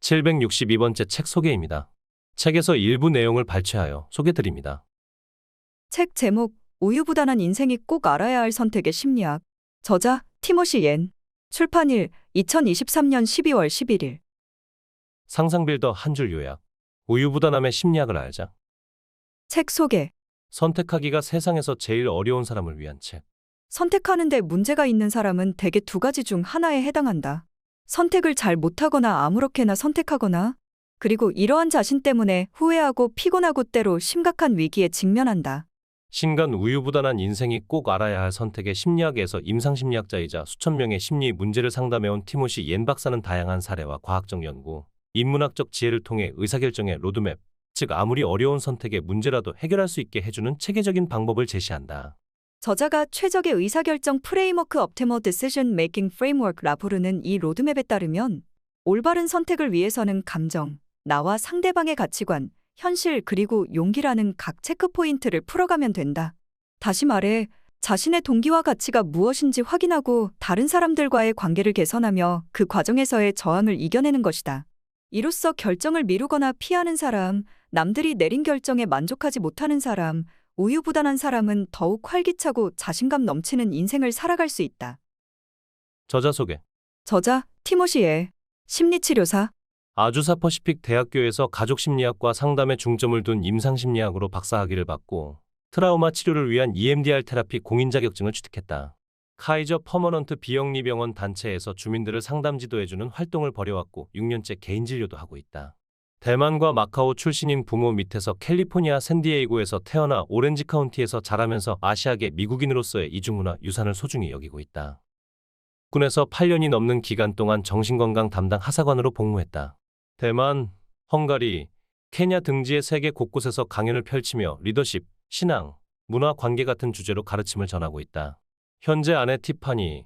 762번째 책 소개입니다. 책에서 일부 내용을 발췌하여 소개드립니다. 책 제목 우유부단한 인생이 꼭 알아야 할 선택의 심리학. 저자 티모시 옌. 출판일 2023년 12월 11일. 상상빌더 한 줄 요약. 우유부단함의 심리학을 알자. 책 소개. 선택하기가 세상에서 제일 어려운 사람을 위한 책. 선택하는데 문제가 있는 사람은 대개 두 가지 중 하나에 해당한다. 선택을 잘 못하거나 아무렇게나 선택하거나, 그리고 이러한 자신 때문에 후회하고 피곤하고 때로 심각한 위기에 직면한다. 신간 우유부단한 인생이 꼭 알아야 할 선택의 심리학에서 임상심리학자이자 수천 명의 심리 문제를 상담해온 티모시 옌 박사는 다양한 사례와 과학적 연구, 인문학적 지혜를 통해 의사결정의 로드맵, 즉 아무리 어려운 선택의 문제라도 해결할 수 있게 해주는 체계적인 방법을 제시한다. 저자가 최적의 의사결정 프레임워크 Optimal Decision Making Framework라 부르는 이 로드맵에 따르면 올바른 선택을 위해서는 감정, 나와 상대방의 가치관, 현실 그리고 용기라는 각 체크포인트를 풀어가면 된다. 다시 말해 자신의 동기와 가치가 무엇인지 확인하고 다른 사람들과의 관계를 개선하며 그 과정에서의 저항을 이겨내는 것이다. 이로써 결정을 미루거나 피하는 사람, 남들이 내린 결정에 만족하지 못하는 사람, 우유부단한 사람은 더욱 활기차고 자신감 넘치는 인생을 살아갈 수 있다. 저자 소개. 저자 티모시 옌. 심리치료사. 아주사 퍼시픽 대학교에서 가족심리학과 상담에 중점을 둔 임상심리학으로 박사학위를 받고 트라우마 치료를 위한 EMDR 테라피 공인 자격증을 취득했다. 카이저 퍼머넌트 비영리병원 단체에서 주민들을 상담 지도해주는 활동을 벌여왔고 6년째 개인 진료도 하고 있다. 대만과 마카오 출신인 부모 밑에서 캘리포니아 샌디에이고에서 태어나 오렌지 카운티에서 자라면서 아시아계 미국인으로서의 이중문화 유산을 소중히 여기고 있다. 군에서 8년이 넘는 기간 동안 정신건강 담당 하사관으로 복무했다. 대만, 헝가리, 케냐 등지의 세계 곳곳에서 강연을 펼치며 리더십, 신앙, 문화 관계 같은 주제로 가르침을 전하고 있다. 현재 아내 티파니,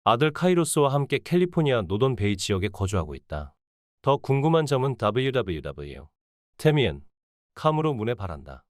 아들 카이로스와 함께 캘리포니아 노던 베이 지역에 거주하고 있다. 더 궁금한 점은 www.temian.com으로 문의 바란다.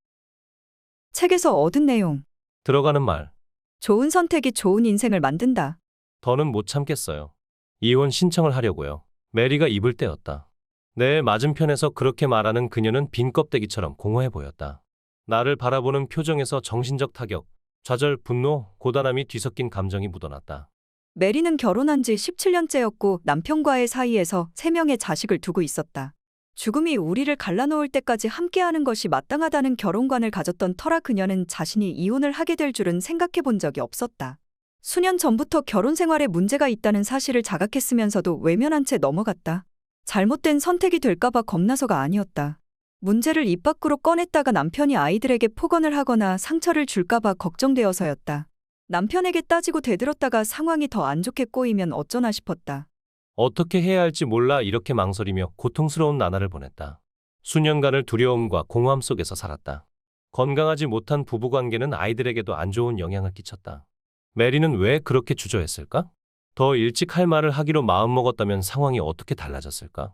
책에서 얻은 내용. 들어가는 말. 좋은 선택이 좋은 인생을 만든다. 더는 못 참겠어요. 이혼 신청을 하려고요. 메리가 입을 때였다. 내 맞은편에서 그렇게 말하는 그녀는 빈 껍데기처럼 공허해 보였다. 나를 바라보는 표정에서 정신적 타격, 좌절, 분노, 고단함이 뒤섞인 감정이 묻어났다. 메리는 결혼한 지 17년째였고 남편과의 사이에서 3명의 자식을 두고 있었다. 죽음이 우리를 갈라놓을 때까지 함께하는 것이 마땅하다는 결혼관을 가졌던 터라 그녀는 자신이 이혼을 하게 될 줄은 생각해 본 적이 없었다. 수년 전부터 결혼 생활에 문제가 있다는 사실을 자각했으면서도 외면한 채 넘어갔다. 잘못된 선택이 될까봐 겁나서가 아니었다. 문제를 입 밖으로 꺼냈다가 남편이 아이들에게 폭언을 하거나 상처를 줄까봐 걱정되어서였다. 남편에게 따지고 대들었다가 상황이 더 안 좋게 꼬이면 어쩌나 싶었다. 어떻게 해야 할지 몰라 이렇게 망설이며 고통스러운 나날을 보냈다. 수년간을 두려움과 공허함 속에서 살았다. 건강하지 못한 부부관계는 아이들에게도 안 좋은 영향을 끼쳤다. 메리는 왜 그렇게 주저했을까? 더 일찍 할 말을 하기로 마음먹었다면 상황이 어떻게 달라졌을까?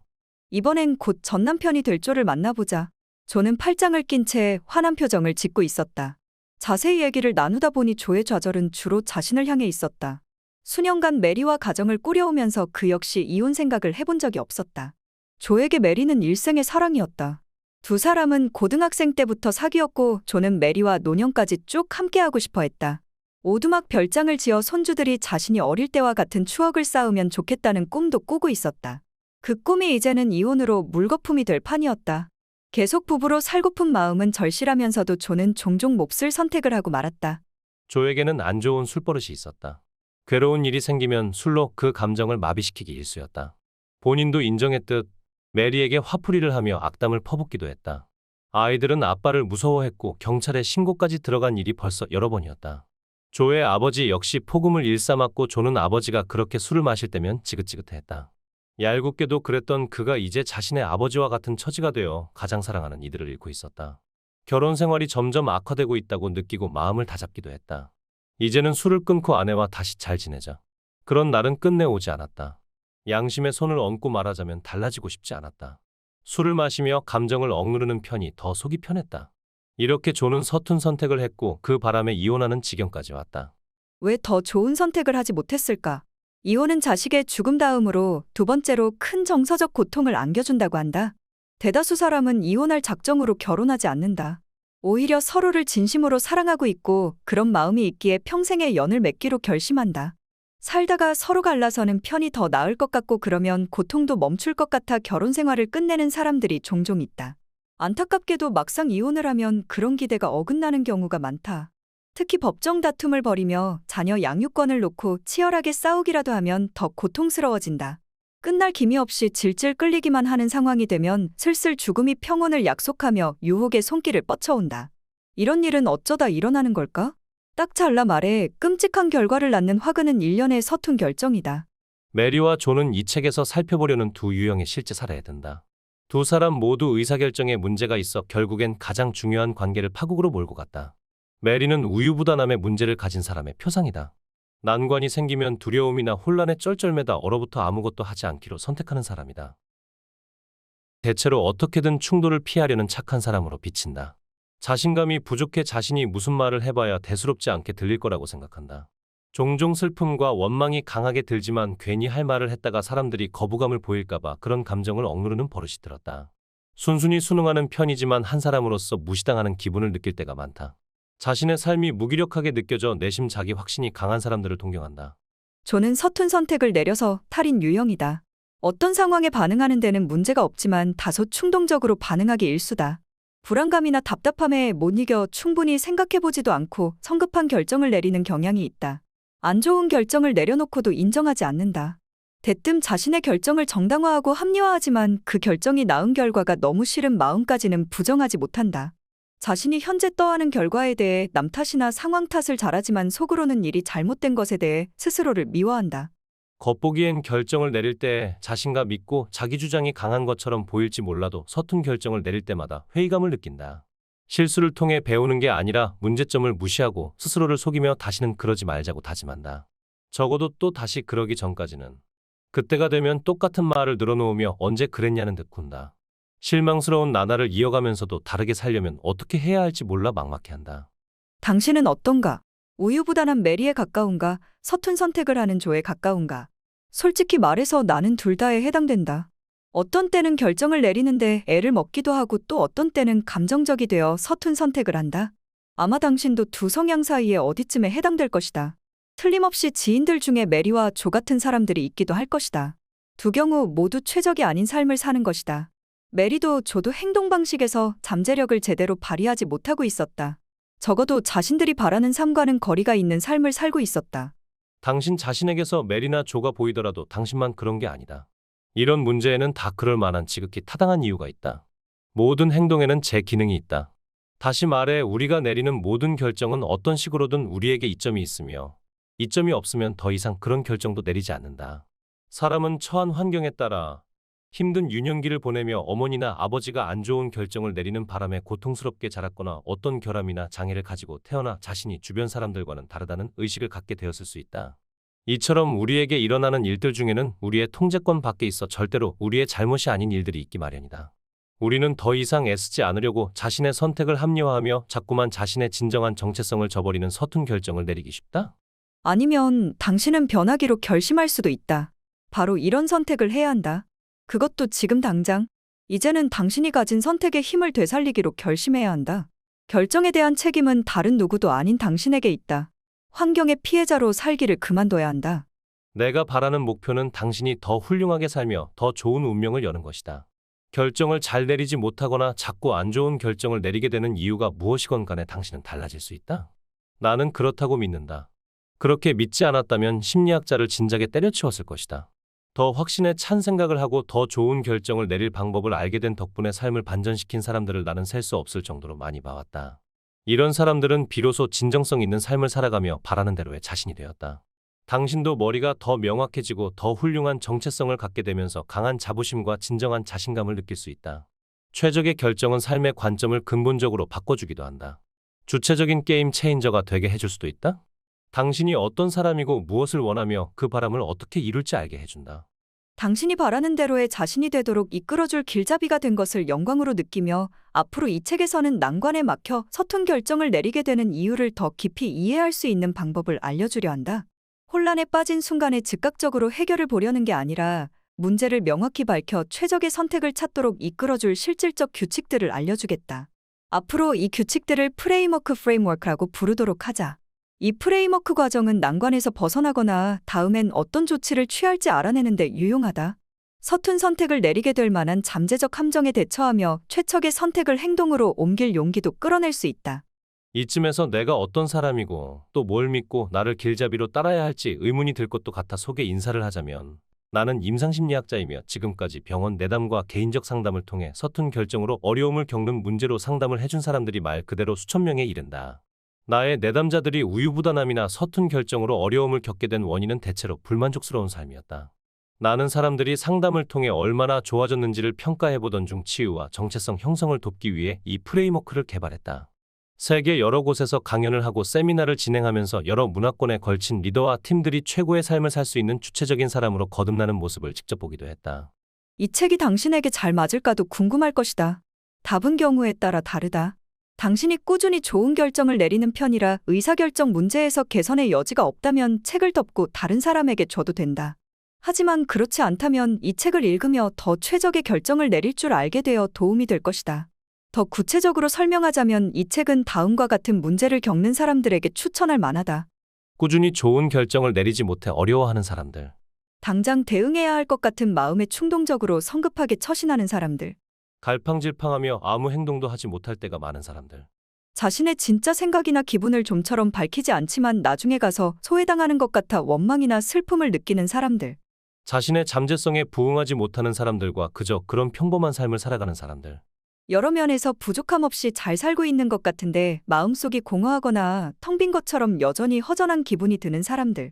이번엔 곧 전 남편이 될 조를 만나보자. 조는 팔짱을 낀 채 화난 표정을 짓고 있었다. 자세히 얘기를 나누다 보니 조의 좌절은 주로 자신을 향해 있었다. 수년간 메리와 가정을 꾸려오면서 그 역시 이혼 생각을 해본 적이 없었다. 조에게 메리는 일생의 사랑이었다. 두 사람은 고등학생 때부터 사귀었고 조는 메리와 노년까지 쭉 함께하고 싶어 했다. 오두막 별장을 지어 손주들이 자신이 어릴 때와 같은 추억을 쌓으면 좋겠다는 꿈도 꾸고 있었다. 그 꿈이 이제는 이혼으로 물거품이 될 판이었다. 계속 부부로 살고픈 마음은 절실하면서도 조는 종종 몹쓸 선택을 하고 말았다. 조에게는 안 좋은 술버릇이 있었다. 괴로운 일이 생기면 술로 그 감정을 마비시키기 일쑤였다. 본인도 인정했듯 메리에게 화풀이를 하며 악담을 퍼붓기도 했다. 아이들은 아빠를 무서워했고 경찰에 신고까지 들어간 일이 벌써 여러 번이었다. 조의 아버지 역시 폭음을 일삼았고 조는 아버지가 그렇게 술을 마실 때면 지긋지긋했다. 얄궂게도 그랬던 그가 이제 자신의 아버지와 같은 처지가 되어 가장 사랑하는 이들을 잃고 있었다. 결혼 생활이 점점 악화되고 있다고 느끼고 마음을 다잡기도 했다. 이제는 술을 끊고 아내와 다시 잘 지내자. 그런 날은 끝내 오지 않았다. 양심의 손을 얹고 말하자면 달라지고 싶지 않았다. 술을 마시며 감정을 억누르는 편이 더 속이 편했다. 이렇게 조는 서툰 선택을 했고 그 바람에 이혼하는 지경까지 왔다. 왜 더 좋은 선택을 하지 못했을까? 이혼은 자식의 죽음 다음으로 두 번째로 큰 정서적 고통을 안겨준다고 한다. 대다수 사람은 이혼할 작정으로 결혼하지 않는다. 오히려 서로를 진심으로 사랑하고 있고 그런 마음이 있기에 평생의 연을 맺기로 결심한다. 살다가 서로 갈라서는 편이 더 나을 것 같고 그러면 고통도 멈출 것 같아 결혼 생활을 끝내는 사람들이 종종 있다. 안타깝게도 막상 이혼을 하면 그런 기대가 어긋나는 경우가 많다. 특히 법정 다툼을 벌이며 자녀 양육권을 놓고 치열하게 싸우기라도 하면 더 고통스러워진다. 끝날 기미 없이 질질 끌리기만 하는 상황이 되면 슬슬 죽음이 평온을 약속하며 유혹의 손길을 뻗쳐온다. 이런 일은 어쩌다 일어나는 걸까? 딱 잘라 말해 끔찍한 결과를 낳는 화근은 일련의 서툰 결정이다. 메리와 존은 이 책에서 살펴보려는 두 유형의 실제 사례에 든다. 두 사람 모두 의사결정에 문제가 있어 결국엔 가장 중요한 관계를 파국으로 몰고 갔다. 메리는 우유부단함의 문제를 가진 사람의 표상이다. 난관이 생기면 두려움이나 혼란에 쩔쩔매다 얼어붙어 아무것도 하지 않기로 선택하는 사람이다. 대체로 어떻게든 충돌을 피하려는 착한 사람으로 비친다. 자신감이 부족해 자신이 무슨 말을 해봐야 대수롭지 않게 들릴 거라고 생각한다. 종종 슬픔과 원망이 강하게 들지만 괜히 할 말을 했다가 사람들이 거부감을 보일까봐 그런 감정을 억누르는 버릇이 들었다. 순순히 순응하는 편이지만 한 사람으로서 무시당하는 기분을 느낄 때가 많다. 자신의 삶이 무기력하게 느껴져 내심 자기 확신이 강한 사람들을 동경한다. 존은 서툰 선택을 내려서 탈인 유형이다. 어떤 상황에 반응하는 데는 문제가 없지만 다소 충동적으로 반응하기 일수다. 불안감이나 답답함에 못 이겨 충분히 생각해보지도 않고 성급한 결정을 내리는 경향이 있다. 안 좋은 결정을 내려놓고도 인정하지 않는다. 대뜸 자신의 결정을 정당화하고 합리화하지만 그 결정이 낳은 결과가 너무 싫은 마음까지는 부정하지 못한다. 자신이 현재 떠하는 결과에 대해 남 탓이나 상황 탓을 잘하지만 속으로는 일이 잘못된 것에 대해 스스로를 미워한다. 겉보기엔 결정을 내릴 때 자신감 있고 자기 주장이 강한 것처럼 보일지 몰라도 서툰 결정을 내릴 때마다 회의감을 느낀다. 실수를 통해 배우는 게 아니라 문제점을 무시하고 스스로를 속이며 다시는 그러지 말자고 다짐한다. 적어도 또 다시 그러기 전까지는. 그때가 되면 똑같은 말을 늘어놓으며 언제 그랬냐는 듯 군다. 실망스러운 나날을 이어가면서도 다르게 살려면 어떻게 해야 할지 몰라 막막해한다. 당신은 어떤가? 우유부단한 메리에 가까운가? 서툰 선택을 하는 조에 가까운가? 솔직히 말해서 나는 둘 다에 해당된다. 어떤 때는 결정을 내리는데 애를 먹기도 하고 또 어떤 때는 감정적이 되어 서툰 선택을 한다. 아마 당신도 두 성향 사이에 어디쯤에 해당될 것이다. 틀림없이 지인들 중에 메리와 조 같은 사람들이 있기도 할 것이다. 두 경우 모두 최적이 아닌 삶을 사는 것이다. 메리도 조도 행동 방식에서 잠재력을 제대로 발휘하지 못하고 있었다. 적어도 자신들이 바라는 삶과는 거리가 있는 삶을 살고 있었다. 당신 자신에게서 메리나 조가 보이더라도 당신만 그런 게 아니다. 이런 문제에는 다 그럴 만한 지극히 타당한 이유가 있다. 모든 행동에는 제 기능이 있다. 다시 말해 우리가 내리는 모든 결정은 어떤 식으로든 우리에게 이점이 있으며 이점이 없으면 더 이상 그런 결정도 내리지 않는다. 사람은 처한 환경에 따라 힘든 유년기를 보내며 어머니나 아버지가 안 좋은 결정을 내리는 바람에 고통스럽게 자랐거나 어떤 결함이나 장애를 가지고 태어나 자신이 주변 사람들과는 다르다는 의식을 갖게 되었을 수 있다. 이처럼 우리에게 일어나는 일들 중에는 우리의 통제권 밖에 있어 절대로 우리의 잘못이 아닌 일들이 있기 마련이다. 우리는 더 이상 애쓰지 않으려고 자신의 선택을 합리화하며 자꾸만 자신의 진정한 정체성을 저버리는 서툰 결정을 내리기 쉽다? 아니면 당신은 변하기로 결심할 수도 있다. 바로 이런 선택을 해야 한다. 그것도 지금 당장. 이제는 당신이 가진 선택의 힘을 되살리기로 결심해야 한다. 결정에 대한 책임은 다른 누구도 아닌 당신에게 있다. 환경의 피해자로 살기를 그만둬야 한다. 내가 바라는 목표는 당신이 더 훌륭하게 살며 더 좋은 운명을 여는 것이다. 결정을 잘 내리지 못하거나 자꾸 안 좋은 결정을 내리게 되는 이유가 무엇이건 간에 당신은 달라질 수 있다. 나는 그렇다고 믿는다. 그렇게 믿지 않았다면 심리학자를 진작에 때려치웠을 것이다. 더 확신에 찬 생각을 하고 더 좋은 결정을 내릴 방법을 알게 된 덕분에 삶을 반전시킨 사람들을 나는 셀 수 없을 정도로 많이 봐왔다. 이런 사람들은 비로소 진정성 있는 삶을 살아가며 바라는 대로의 자신이 되었다. 당신도 머리가 더 명확해지고 더 훌륭한 정체성을 갖게 되면서 강한 자부심과 진정한 자신감을 느낄 수 있다. 최적의 결정은 삶의 관점을 근본적으로 바꿔주기도 한다. 주체적인 게임 체인저가 되게 해줄 수도 있다. 당신이 어떤 사람이고 무엇을 원하며 그 바람을 어떻게 이룰지 알게 해준다. 당신이 바라는 대로의 자신이 되도록 이끌어줄 길잡이가 된 것을 영광으로 느끼며 앞으로 이 책에서는 난관에 막혀 서툰 결정을 내리게 되는 이유를 더 깊이 이해할 수 있는 방법을 알려주려 한다. 혼란에 빠진 순간에 즉각적으로 해결을 보려는 게 아니라 문제를 명확히 밝혀 최적의 선택을 찾도록 이끌어줄 실질적 규칙들을 알려주겠다. 앞으로 이 규칙들을 프레임워크라고 부르도록 하자. 이 프레임워크 과정은 난관에서 벗어나거나 다음엔 어떤 조치를 취할지 알아내는 데 유용하다. 서툰 선택을 내리게 될 만한 잠재적 함정에 대처하며 최적의 선택을 행동으로 옮길 용기도 끌어낼 수 있다. 이쯤에서 내가 어떤 사람이고 또 뭘 믿고 나를 길잡이로 따라야 할지 의문이 들 것도 같아 소개 인사를 하자면, 나는 임상심리학자이며 지금까지 병원 내담과 개인적 상담을 통해 서툰 결정으로 어려움을 겪는 문제로 상담을 해준 사람들이 말 그대로 수천 명에 이른다. 나의 내담자들이 우유부단함이나 서툰 결정으로 어려움을 겪게 된 원인은 대체로 불만족스러운 삶이었다. 나는 사람들이 상담을 통해 얼마나 좋아졌는지를 평가해보던 중 치유와 정체성 형성을 돕기 위해 이 프레임워크를 개발했다. 세계 여러 곳에서 강연을 하고 세미나를 진행하면서 여러 문화권에 걸친 리더와 팀들이 최고의 삶을 살 수 있는 주체적인 사람으로 거듭나는 모습을 직접 보기도 했다. 이 책이 당신에게 잘 맞을까도 궁금할 것이다. 답은 경우에 따라 다르다. 당신이 꾸준히 좋은 결정을 내리는 편이라 의사결정 문제에서 개선의 여지가 없다면 책을 덮고 다른 사람에게 줘도 된다. 하지만 그렇지 않다면 이 책을 읽으며 더 최적의 결정을 내릴 줄 알게 되어 도움이 될 것이다. 더 구체적으로 설명하자면 이 책은 다음과 같은 문제를 겪는 사람들에게 추천할 만하다. 꾸준히 좋은 결정을 내리지 못해 어려워하는 사람들. 당장 대응해야 할 것 같은 마음에 충동적으로 성급하게 처신하는 사람들. 갈팡질팡하며 아무 행동도 하지 못할 때가 많은 사람들. 자신의 진짜 생각이나 기분을 좀처럼 밝히지 않지만 나중에 가서 소외당하는 것 같아 원망이나 슬픔을 느끼는 사람들. 자신의 잠재성에 부응하지 못하는 사람들과 그저 그런 평범한 삶을 살아가는 사람들. 여러 면에서 부족함 없이 잘 살고 있는 것 같은데 마음속이 공허하거나 텅 빈 것처럼 여전히 허전한 기분이 드는 사람들.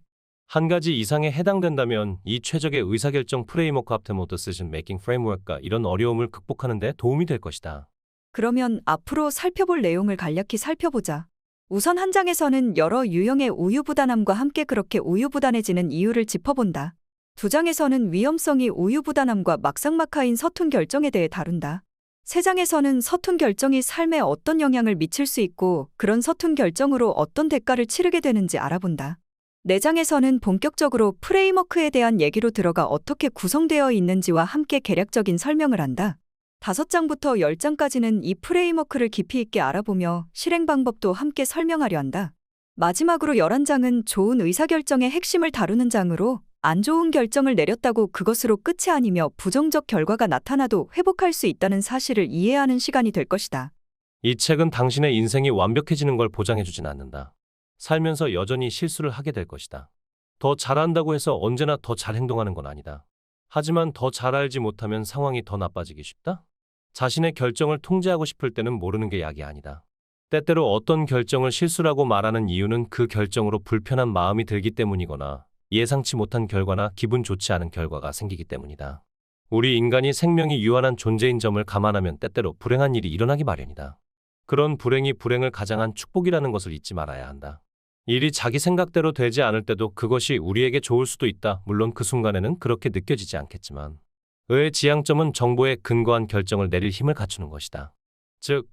한 가지 이상에 해당된다면 이 최적의 의사결정 프레임워크 Optimal Decision Making Framework가 이런 어려움을 극복하는 데 도움이 될 것이다. 그러면 앞으로 살펴볼 내용을 간략히 살펴보자. 우선 한 장에서는 여러 유형의 우유부단함과 함께 그렇게 우유부단해지는 이유를 짚어본다. 두 장에서는 위험성이 우유부단함과 막상막하인 서툰 결정에 대해 다룬다. 세 장에서는 서툰 결정이 삶에 어떤 영향을 미칠 수 있고 그런 서툰 결정으로 어떤 대가를 치르게 되는지 알아본다. 네 장에서는 본격적으로 프레임워크에 대한 얘기로 들어가 어떻게 구성되어 있는지와 함께 개략적인 설명을 한다. 5장부터 10장까지는 이 프레임워크를 깊이 있게 알아보며 실행 방법도 함께 설명하려 한다. 마지막으로 11장은 좋은 의사결정의 핵심을 다루는 장으로 안 좋은 결정을 내렸다고 그것으로 끝이 아니며 부정적 결과가 나타나도 회복할 수 있다는 사실을 이해하는 시간이 될 것이다. 이 책은 당신의 인생이 완벽해지는 걸 보장해주진 않는다. 살면서 여전히 실수를 하게 될 것이다. 더 잘한다고 해서 언제나 더 잘 행동하는 건 아니다. 하지만 더 잘 알지 못하면 상황이 더 나빠지기 쉽다. 자신의 결정을 통제하고 싶을 때는 모르는 게 약이 아니다. 때때로 어떤 결정을 실수라고 말하는 이유는 그 결정으로 불편한 마음이 들기 때문이거나 예상치 못한 결과나 기분 좋지 않은 결과가 생기기 때문이다. 우리 인간이 생명이 유한한 존재인 점을 감안하면 때때로 불행한 일이 일어나기 마련이다. 그런 불행이 불행을 가장한 축복이라는 것을 잊지 말아야 한다. 일이 자기 생각대로 되지 않을 때도 그것이 우리에게 좋을 수도 있다. 물론 그 순간에는 그렇게 느껴지지 않겠지만. 의의 지향점은 정보에 근거한 결정을 내릴 힘을 갖추는 것이다. 즉,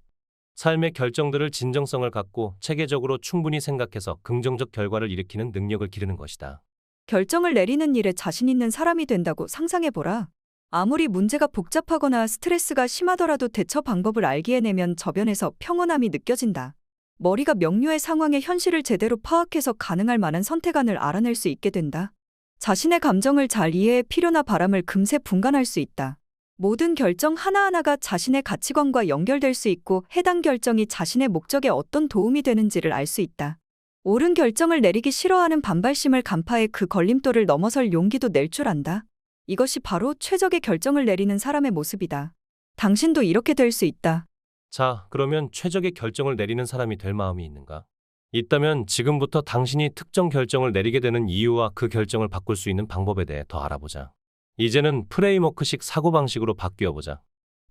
삶의 결정들을 진정성을 갖고 체계적으로 충분히 생각해서 긍정적 결과를 일으키는 능력을 기르는 것이다. 결정을 내리는 일에 자신 있는 사람이 된다고 상상해보라. 아무리 문제가 복잡하거나 스트레스가 심하더라도 대처 방법을 알기에내면 저변에서 평온함이 느껴진다. 머리가 명료해 상황의 현실을 제대로 파악해서 가능할 만한 선택안을 알아낼 수 있게 된다. 자신의 감정을 잘 이해해 필요나 바람을 금세 분간할 수 있다. 모든 결정 하나하나가 자신의 가치관과 연결될 수 있고 해당 결정이 자신의 목적에 어떤 도움이 되는지를 알 수 있다. 옳은 결정을 내리기 싫어하는 반발심을 간파해 그 걸림돌을 넘어설 용기도 낼 줄 안다. 이것이 바로 최적의 결정을 내리는 사람의 모습이다. 당신도 이렇게 될 수 있다. 자, 그러면 최적의 결정을 내리는 사람이 될 마음이 있는가? 있다면 지금부터 당신이 특정 결정을 내리게 되는 이유와 그 결정을 바꿀 수 있는 방법에 대해 더 알아보자. 이제는 프레임워크식 사고방식으로 바뀌어보자.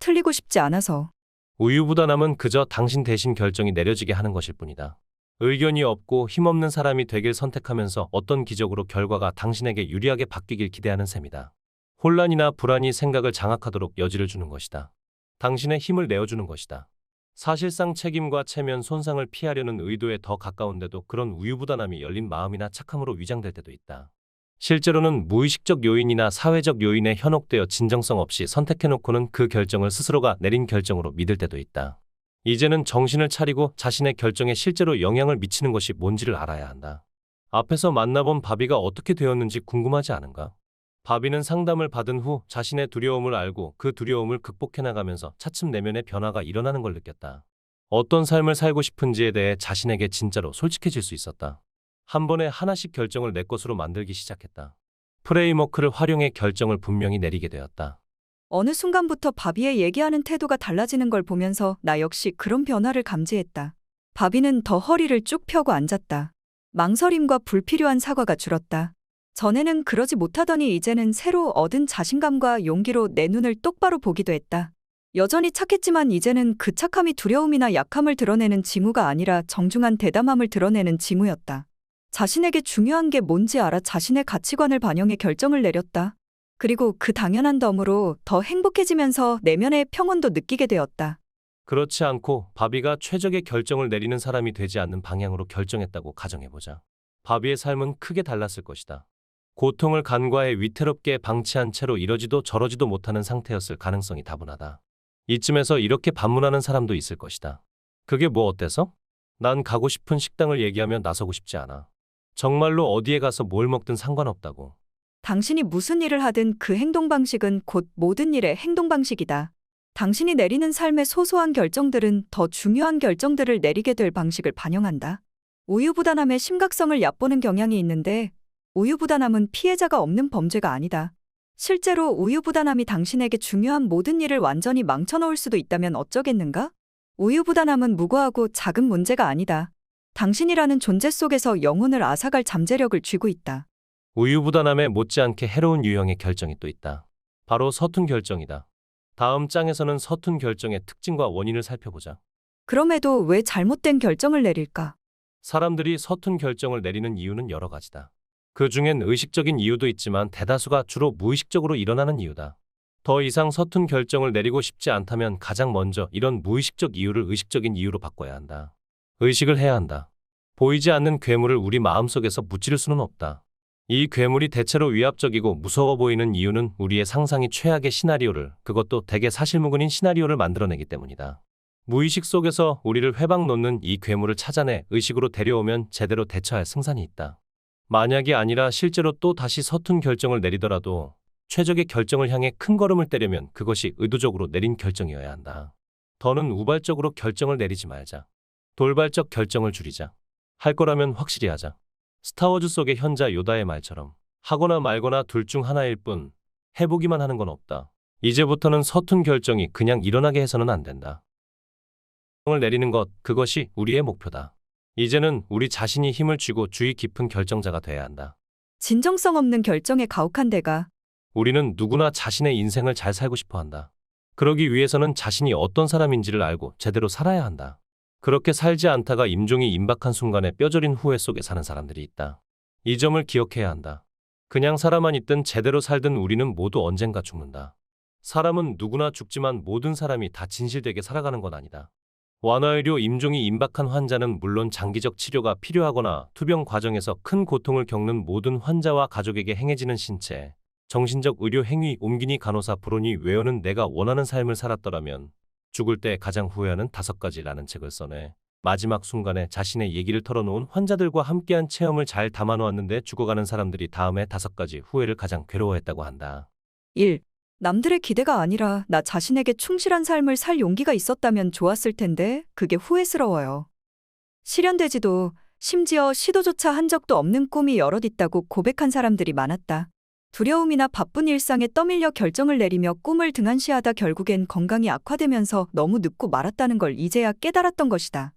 틀리고 싶지 않아서. 우유부단함은 그저 당신 대신 결정이 내려지게 하는 것일 뿐이다. 의견이 없고 힘없는 사람이 되길 선택하면서 어떤 기적으로 결과가 당신에게 유리하게 바뀌길 기대하는 셈이다. 혼란이나 불안이 생각을 장악하도록 여지를 주는 것이다. 당신의 힘을 내어주는 것이다. 사실상 책임과 체면 손상을 피하려는 의도에 더 가까운데도 그런 우유부단함이 열린 마음이나 착함으로 위장될 때도 있다. 실제로는 무의식적 요인이나 사회적 요인에 현혹되어 진정성 없이 선택해놓고는 그 결정을 스스로가 내린 결정으로 믿을 때도 있다. 이제는 정신을 차리고 자신의 결정에 실제로 영향을 미치는 것이 뭔지를 알아야 한다. 앞에서 만나본 바비가 어떻게 되었는지 궁금하지 않은가? 바비는 상담을 받은 후 자신의 두려움을 알고 그 두려움을 극복해 나가면서 차츰 내면의 변화가 일어나는 걸 느꼈다. 어떤 삶을 살고 싶은지에 대해 자신에게 진짜로 솔직해질 수 있었다. 한 번에 하나씩 결정을 내 것으로 만들기 시작했다. 프레임워크를 활용해 결정을 분명히 내리게 되었다. 어느 순간부터 바비의 얘기하는 태도가 달라지는 걸 보면서 나 역시 그런 변화를 감지했다. 바비는 더 허리를 쭉 펴고 앉았다. 망설임과 불필요한 사과가 줄었다. 전에는 그러지 못하더니 이제는 새로 얻은 자신감과 용기로 내 눈을 똑바로 보기도 했다. 여전히 착했지만 이제는 그 착함이 두려움이나 약함을 드러내는 징후가 아니라 정중한 대담함을 드러내는 징후였다. 자신에게 중요한 게 뭔지 알아 자신의 가치관을 반영해 결정을 내렸다. 그리고 그 당연한 덤으로 더 행복해지면서 내면의 평온도 느끼게 되었다. 그렇지 않고 바비가 최적의 결정을 내리는 사람이 되지 않는 방향으로 결정했다고 가정해보자. 바비의 삶은 크게 달랐을 것이다. 고통을 간과해 위태롭게 방치한 채로 이러지도 저러지도 못하는 상태였을 가능성이 다분하다. 이쯤에서 이렇게 반문하는 사람도 있을 것이다. 그게 뭐 어때서? 난 가고 싶은 식당을 얘기하면 나서고 싶지 않아. 정말로 어디에 가서 뭘 먹든 상관없다고. 당신이 무슨 일을 하든 그 행동 방식은 곧 모든 일의 행동 방식이다. 당신이 내리는 삶의 소소한 결정들은 더 중요한 결정들을 내리게 될 방식을 반영한다. 우유부단함의 심각성을 얕보는 경향이 있는데 우유부단함은 피해자가 없는 범죄가 아니다. 실제로 우유부단함이 당신에게 중요한 모든 일을 완전히 망쳐놓을 수도 있다면 어쩌겠는가? 우유부단함은 무고하고 작은 문제가 아니다. 당신이라는 존재 속에서 영혼을 앗아갈 잠재력을 쥐고 있다. 우유부단함에 못지않게 해로운 유형의 결정이 또 있다. 바로 서툰 결정이다. 다음 장에서는 서툰 결정의 특징과 원인을 살펴보자. 그럼에도 왜 잘못된 결정을 내릴까? 사람들이 서툰 결정을 내리는 이유는 여러 가지다. 그 중엔 의식적인 이유도 있지만 대다수가 주로 무의식적으로 일어나는 이유다. 더 이상 서툰 결정을 내리고 싶지 않다면 가장 먼저 이런 무의식적 이유를 의식적인 이유로 바꿔야 한다. 의식을 해야 한다. 보이지 않는 괴물을 우리 마음속에서 무찌를 수는 없다. 이 괴물이 대체로 위압적이고 무서워 보이는 이유는 우리의 상상이 최악의 시나리오를, 그것도 대개 사실무근인 시나리오를 만들어내기 때문이다. 무의식 속에서 우리를 회방 놓는 이 괴물을 찾아내 의식으로 데려오면 제대로 대처할 승산이 있다. 만약이 아니라 실제로 또 다시 서툰 결정을 내리더라도 최적의 결정을 향해 큰 걸음을 떼려면 그것이 의도적으로 내린 결정이어야 한다. 더는 우발적으로 결정을 내리지 말자. 돌발적 결정을 줄이자. 할 거라면 확실히 하자. 스타워즈 속의 현자 요다의 말처럼 하거나 말거나 둘 중 하나일 뿐 해보기만 하는 건 없다. 이제부터는 서툰 결정이 그냥 일어나게 해서는 안 된다. 결정을 내리는 것, 그것이 우리의 목표다. 이제는 우리 자신이 힘을 쥐고 주의 깊은 결정자가 돼야 한다. 진정성 없는 결정에 가혹한 데가 우리는 누구나 자신의 인생을 잘 살고 싶어 한다. 그러기 위해서는 자신이 어떤 사람인지를 알고 제대로 살아야 한다. 그렇게 살지 않다가 임종이 임박한 순간에 뼈저린 후회 속에 사는 사람들이 있다. 이 점을 기억해야 한다. 그냥 살아만 있든 제대로 살든 우리는 모두 언젠가 죽는다. 사람은 누구나 죽지만 모든 사람이 다 진실되게 살아가는 건 아니다. 완화의료 임종이 임박한 환자는 물론 장기적 치료가 필요하거나 투병 과정에서 큰 고통을 겪는 모든 환자와 가족에게 행해지는 신체, 정신적 의료 행위 옮기니 간호사 불온이 외어는 내가 원하는 삶을 살았더라면 죽을 때 가장 후회하는 5가지라는 책을 써내 마지막 순간에 자신의 얘기를 털어놓은 환자들과 함께한 체험을 잘 담아놓았는데 죽어가는 사람들이 다음에 5가지 후회를 가장 괴로워했다고 한다. 1. 남들의 기대가 아니라 나 자신에게 충실한 삶을 살 용기가 있었다면 좋았을 텐데 그게 후회스러워요. 실현되지도 심지어 시도조차 한 적도 없는 꿈이 여럿 있다고 고백한 사람들이 많았다. 두려움이나 바쁜 일상에 떠밀려 결정을 내리며 꿈을 등한시하다 결국엔 건강이 악화되면서 너무 늦고 말았다는 걸 이제야 깨달았던 것이다.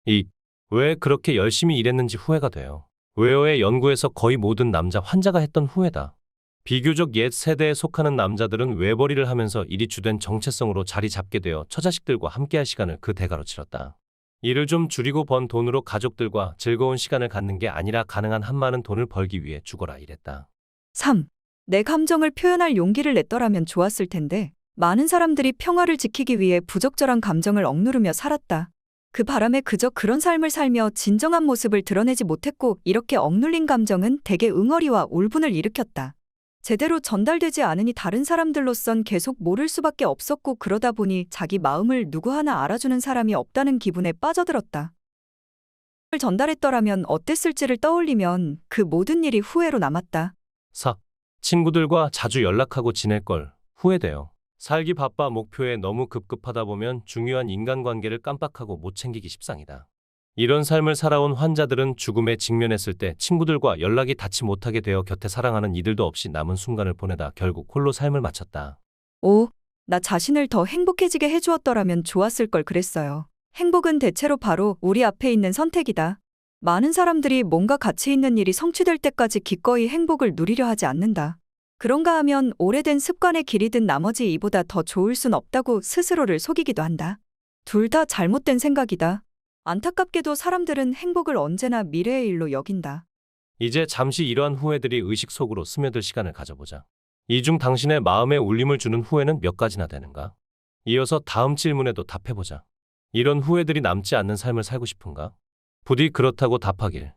2. 왜 그렇게 열심히 일했는지 후회가 돼요. 웨어의 연구에서 거의 모든 남자 환자가 했던 후회다. 비교적 옛 세대에 속하는 남자들은 외벌이를 하면서 일이 주된 정체성으로 자리 잡게 되어 처자식들과 함께할 시간을 그 대가로 치렀다. 일을 좀 줄이고 번 돈으로 가족들과 즐거운 시간을 갖는 게 아니라 가능한 한 많은 돈을 벌기 위해 죽어라 일했다. 3. 내 감정을 표현할 용기를 냈더라면 좋았을 텐데 많은 사람들이 평화를 지키기 위해 부적절한 감정을 억누르며 살았다. 그 바람에 그저 그런 삶을 살며 진정한 모습을 드러내지 못했고 이렇게 억눌린 감정은 대개 응어리와 울분을 일으켰다. 제대로 전달되지 않으니 다른 사람들로선 계속 모를 수밖에 없었고 그러다 보니 자기 마음을 누구 하나 알아주는 사람이 없다는 기분에 빠져들었다. 전달했더라면 어땠을지를 떠올리면 그 모든 일이 후회로 남았다. 4. 친구들과 자주 연락하고 지낼 걸 후회돼요. 살기 바빠 목표에 너무 급급하다 보면 중요한 인간관계를 깜빡하고 못 챙기기 십상이다. 이런 삶을 살아온 환자들은 죽음에 직면했을 때 친구들과 연락이 닿지 못하게 되어 곁에 사랑하는 이들도 없이 남은 순간을 보내다 결국 홀로 삶을 마쳤다. 오, 나 자신을 더 행복해지게 해주었더라면 좋았을 걸 그랬어요. 행복은 대체로 바로 우리 앞에 있는 선택이다. 많은 사람들이 뭔가 가치 있는 일이 성취될 때까지 기꺼이 행복을 누리려 하지 않는다. 그런가 하면 오래된 습관에 길이 든 나머지 이보다 더 좋을 순 없다고 스스로를 속이기도 한다. 둘 다 잘못된 생각이다. 안타깝게도 사람들은 행복을 언제나 미래의 일로 여긴다. 이제 잠시 이러한 후회들이 의식 속으로 스며들 시간을 가져보자. 이 중 당신의 마음에 울림을 주는 후회는 몇 가지나 되는가? 이어서 다음 질문에도 답해보자. 이런 후회들이 남지 않는 삶을 살고 싶은가? 부디 그렇다고 답하길.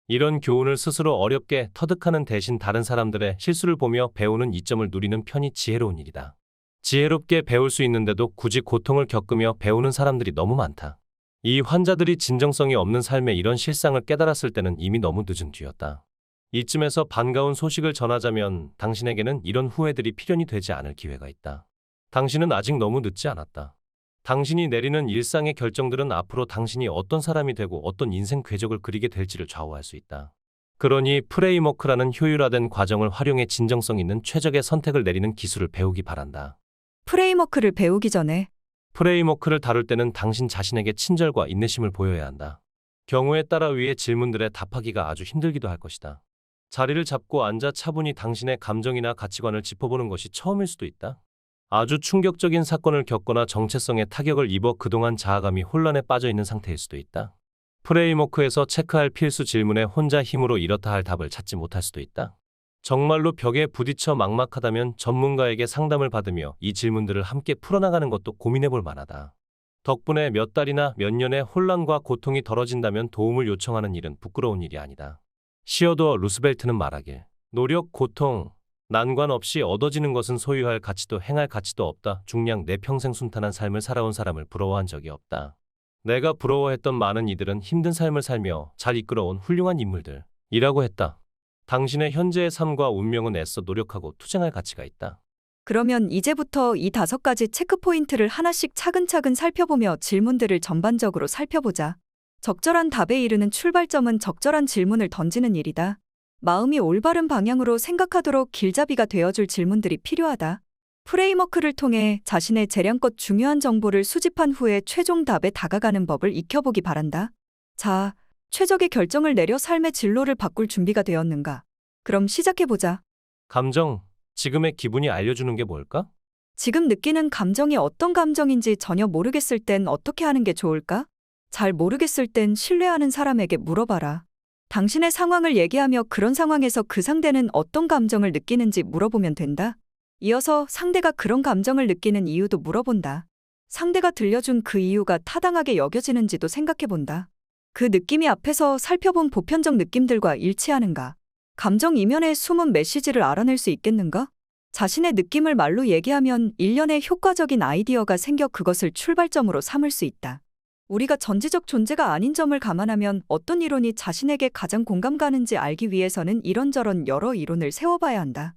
이런 교훈을 스스로 어렵게 터득하는 대신 다른 사람들의 실수를 보며 배우는 이점을 누리는 편이 지혜로운 일이다. 지혜롭게 배울 수 있는데도 굳이 고통을 겪으며 배우는 사람들이 너무 많다. 이 환자들이 진정성이 없는 삶의 이런 실상을 깨달았을 때는 이미 너무 늦은 뒤였다. 이쯤에서 반가운 소식을 전하자면 당신에게는 이런 후회들이 필연이 되지 않을 기회가 있다. 당신은 아직 너무 늦지 않았다. 당신이 내리는 일상의 결정들은 앞으로 당신이 어떤 사람이 되고 어떤 인생 궤적을 그리게 될지를 좌우할 수 있다. 그러니 프레임워크라는 효율화된 과정을 활용해 진정성 있는 최적의 선택을 내리는 기술을 배우기 바란다. 프레임워크를 배우기 전에 프레임워크를 다룰 때는 당신 자신에게 친절과 인내심을 보여야 한다. 경우에 따라 위의 질문들에 답하기가 아주 힘들기도 할 것이다. 자리를 잡고 앉아 차분히 당신의 감정이나 가치관을 짚어보는 것이 처음일 수도 있다. 아주 충격적인 사건을 겪거나 정체성에 타격을 입어 그동안 자아감이 혼란에 빠져 있는 상태일 수도 있다. 프레임워크에서 체크할 필수 질문에 혼자 힘으로 이렇다 할 답을 찾지 못할 수도 있다. 정말로 벽에 부딪혀 막막하다면 전문가에게 상담을 받으며 이 질문들을 함께 풀어나가는 것도 고민해볼 만하다. 덕분에 몇 달이나 몇 년의 혼란과 고통이 덜어진다면 도움을 요청하는 일은 부끄러운 일이 아니다. 시어도어 루스벨트는 말하길. 노력, 고통, 난관 없이 얻어지는 것은 소유할 가치도 행할 가치도 없다. 중량 내 평생 순탄한 삶을 살아온 사람을 부러워한 적이 없다. 내가 부러워했던 많은 이들은 힘든 삶을 살며 잘 이끌어온 훌륭한 인물들이라고 했다. 당신의 현재의 삶과 운명은 애써 노력하고 투쟁할 가치가 있다. 그러면 이제부터 이 5가지 체크포인트를 하나씩 차근차근 살펴보며 질문들을 전반적으로 살펴보자. 적절한 답에 이르는 출발점은 적절한 질문을 던지는 일이다. 마음이 올바른 방향으로 생각하도록 길잡이가 되어줄 질문들이 필요하다. 프레임워크를 통해 자신의 재량껏 중요한 정보를 수집한 후에 최종 답에 다가가는 법을 익혀보기 바란다. 자, 최적의 결정을 내려 삶의 진로를 바꿀 준비가 되었는가? 그럼 시작해보자. 감정, 지금의 기분이 알려주는 게 뭘까? 지금 느끼는 감정이 어떤 감정인지 전혀 모르겠을 땐 어떻게 하는 게 좋을까? 잘 모르겠을 땐 신뢰하는 사람에게 물어봐라. 당신의 상황을 얘기하며 그런 상황에서 그 상대는 어떤 감정을 느끼는지 물어보면 된다. 이어서 상대가 그런 감정을 느끼는 이유도 물어본다. 상대가 들려준 그 이유가 타당하게 여겨지는지도 생각해본다. 그 느낌이 앞에서 살펴본 보편적 느낌들과 일치하는가? 감정 이면의 숨은 메시지를 알아낼 수 있겠는가? 자신의 느낌을 말로 얘기하면 일련의 효과적인 아이디어가 생겨 그것을 출발점으로 삼을 수 있다. 우리가 전지적 존재가 아닌 점을 감안하면 어떤 이론이 자신에게 가장 공감 가는지 알기 위해서는 이런저런 여러 이론을 세워봐야 한다.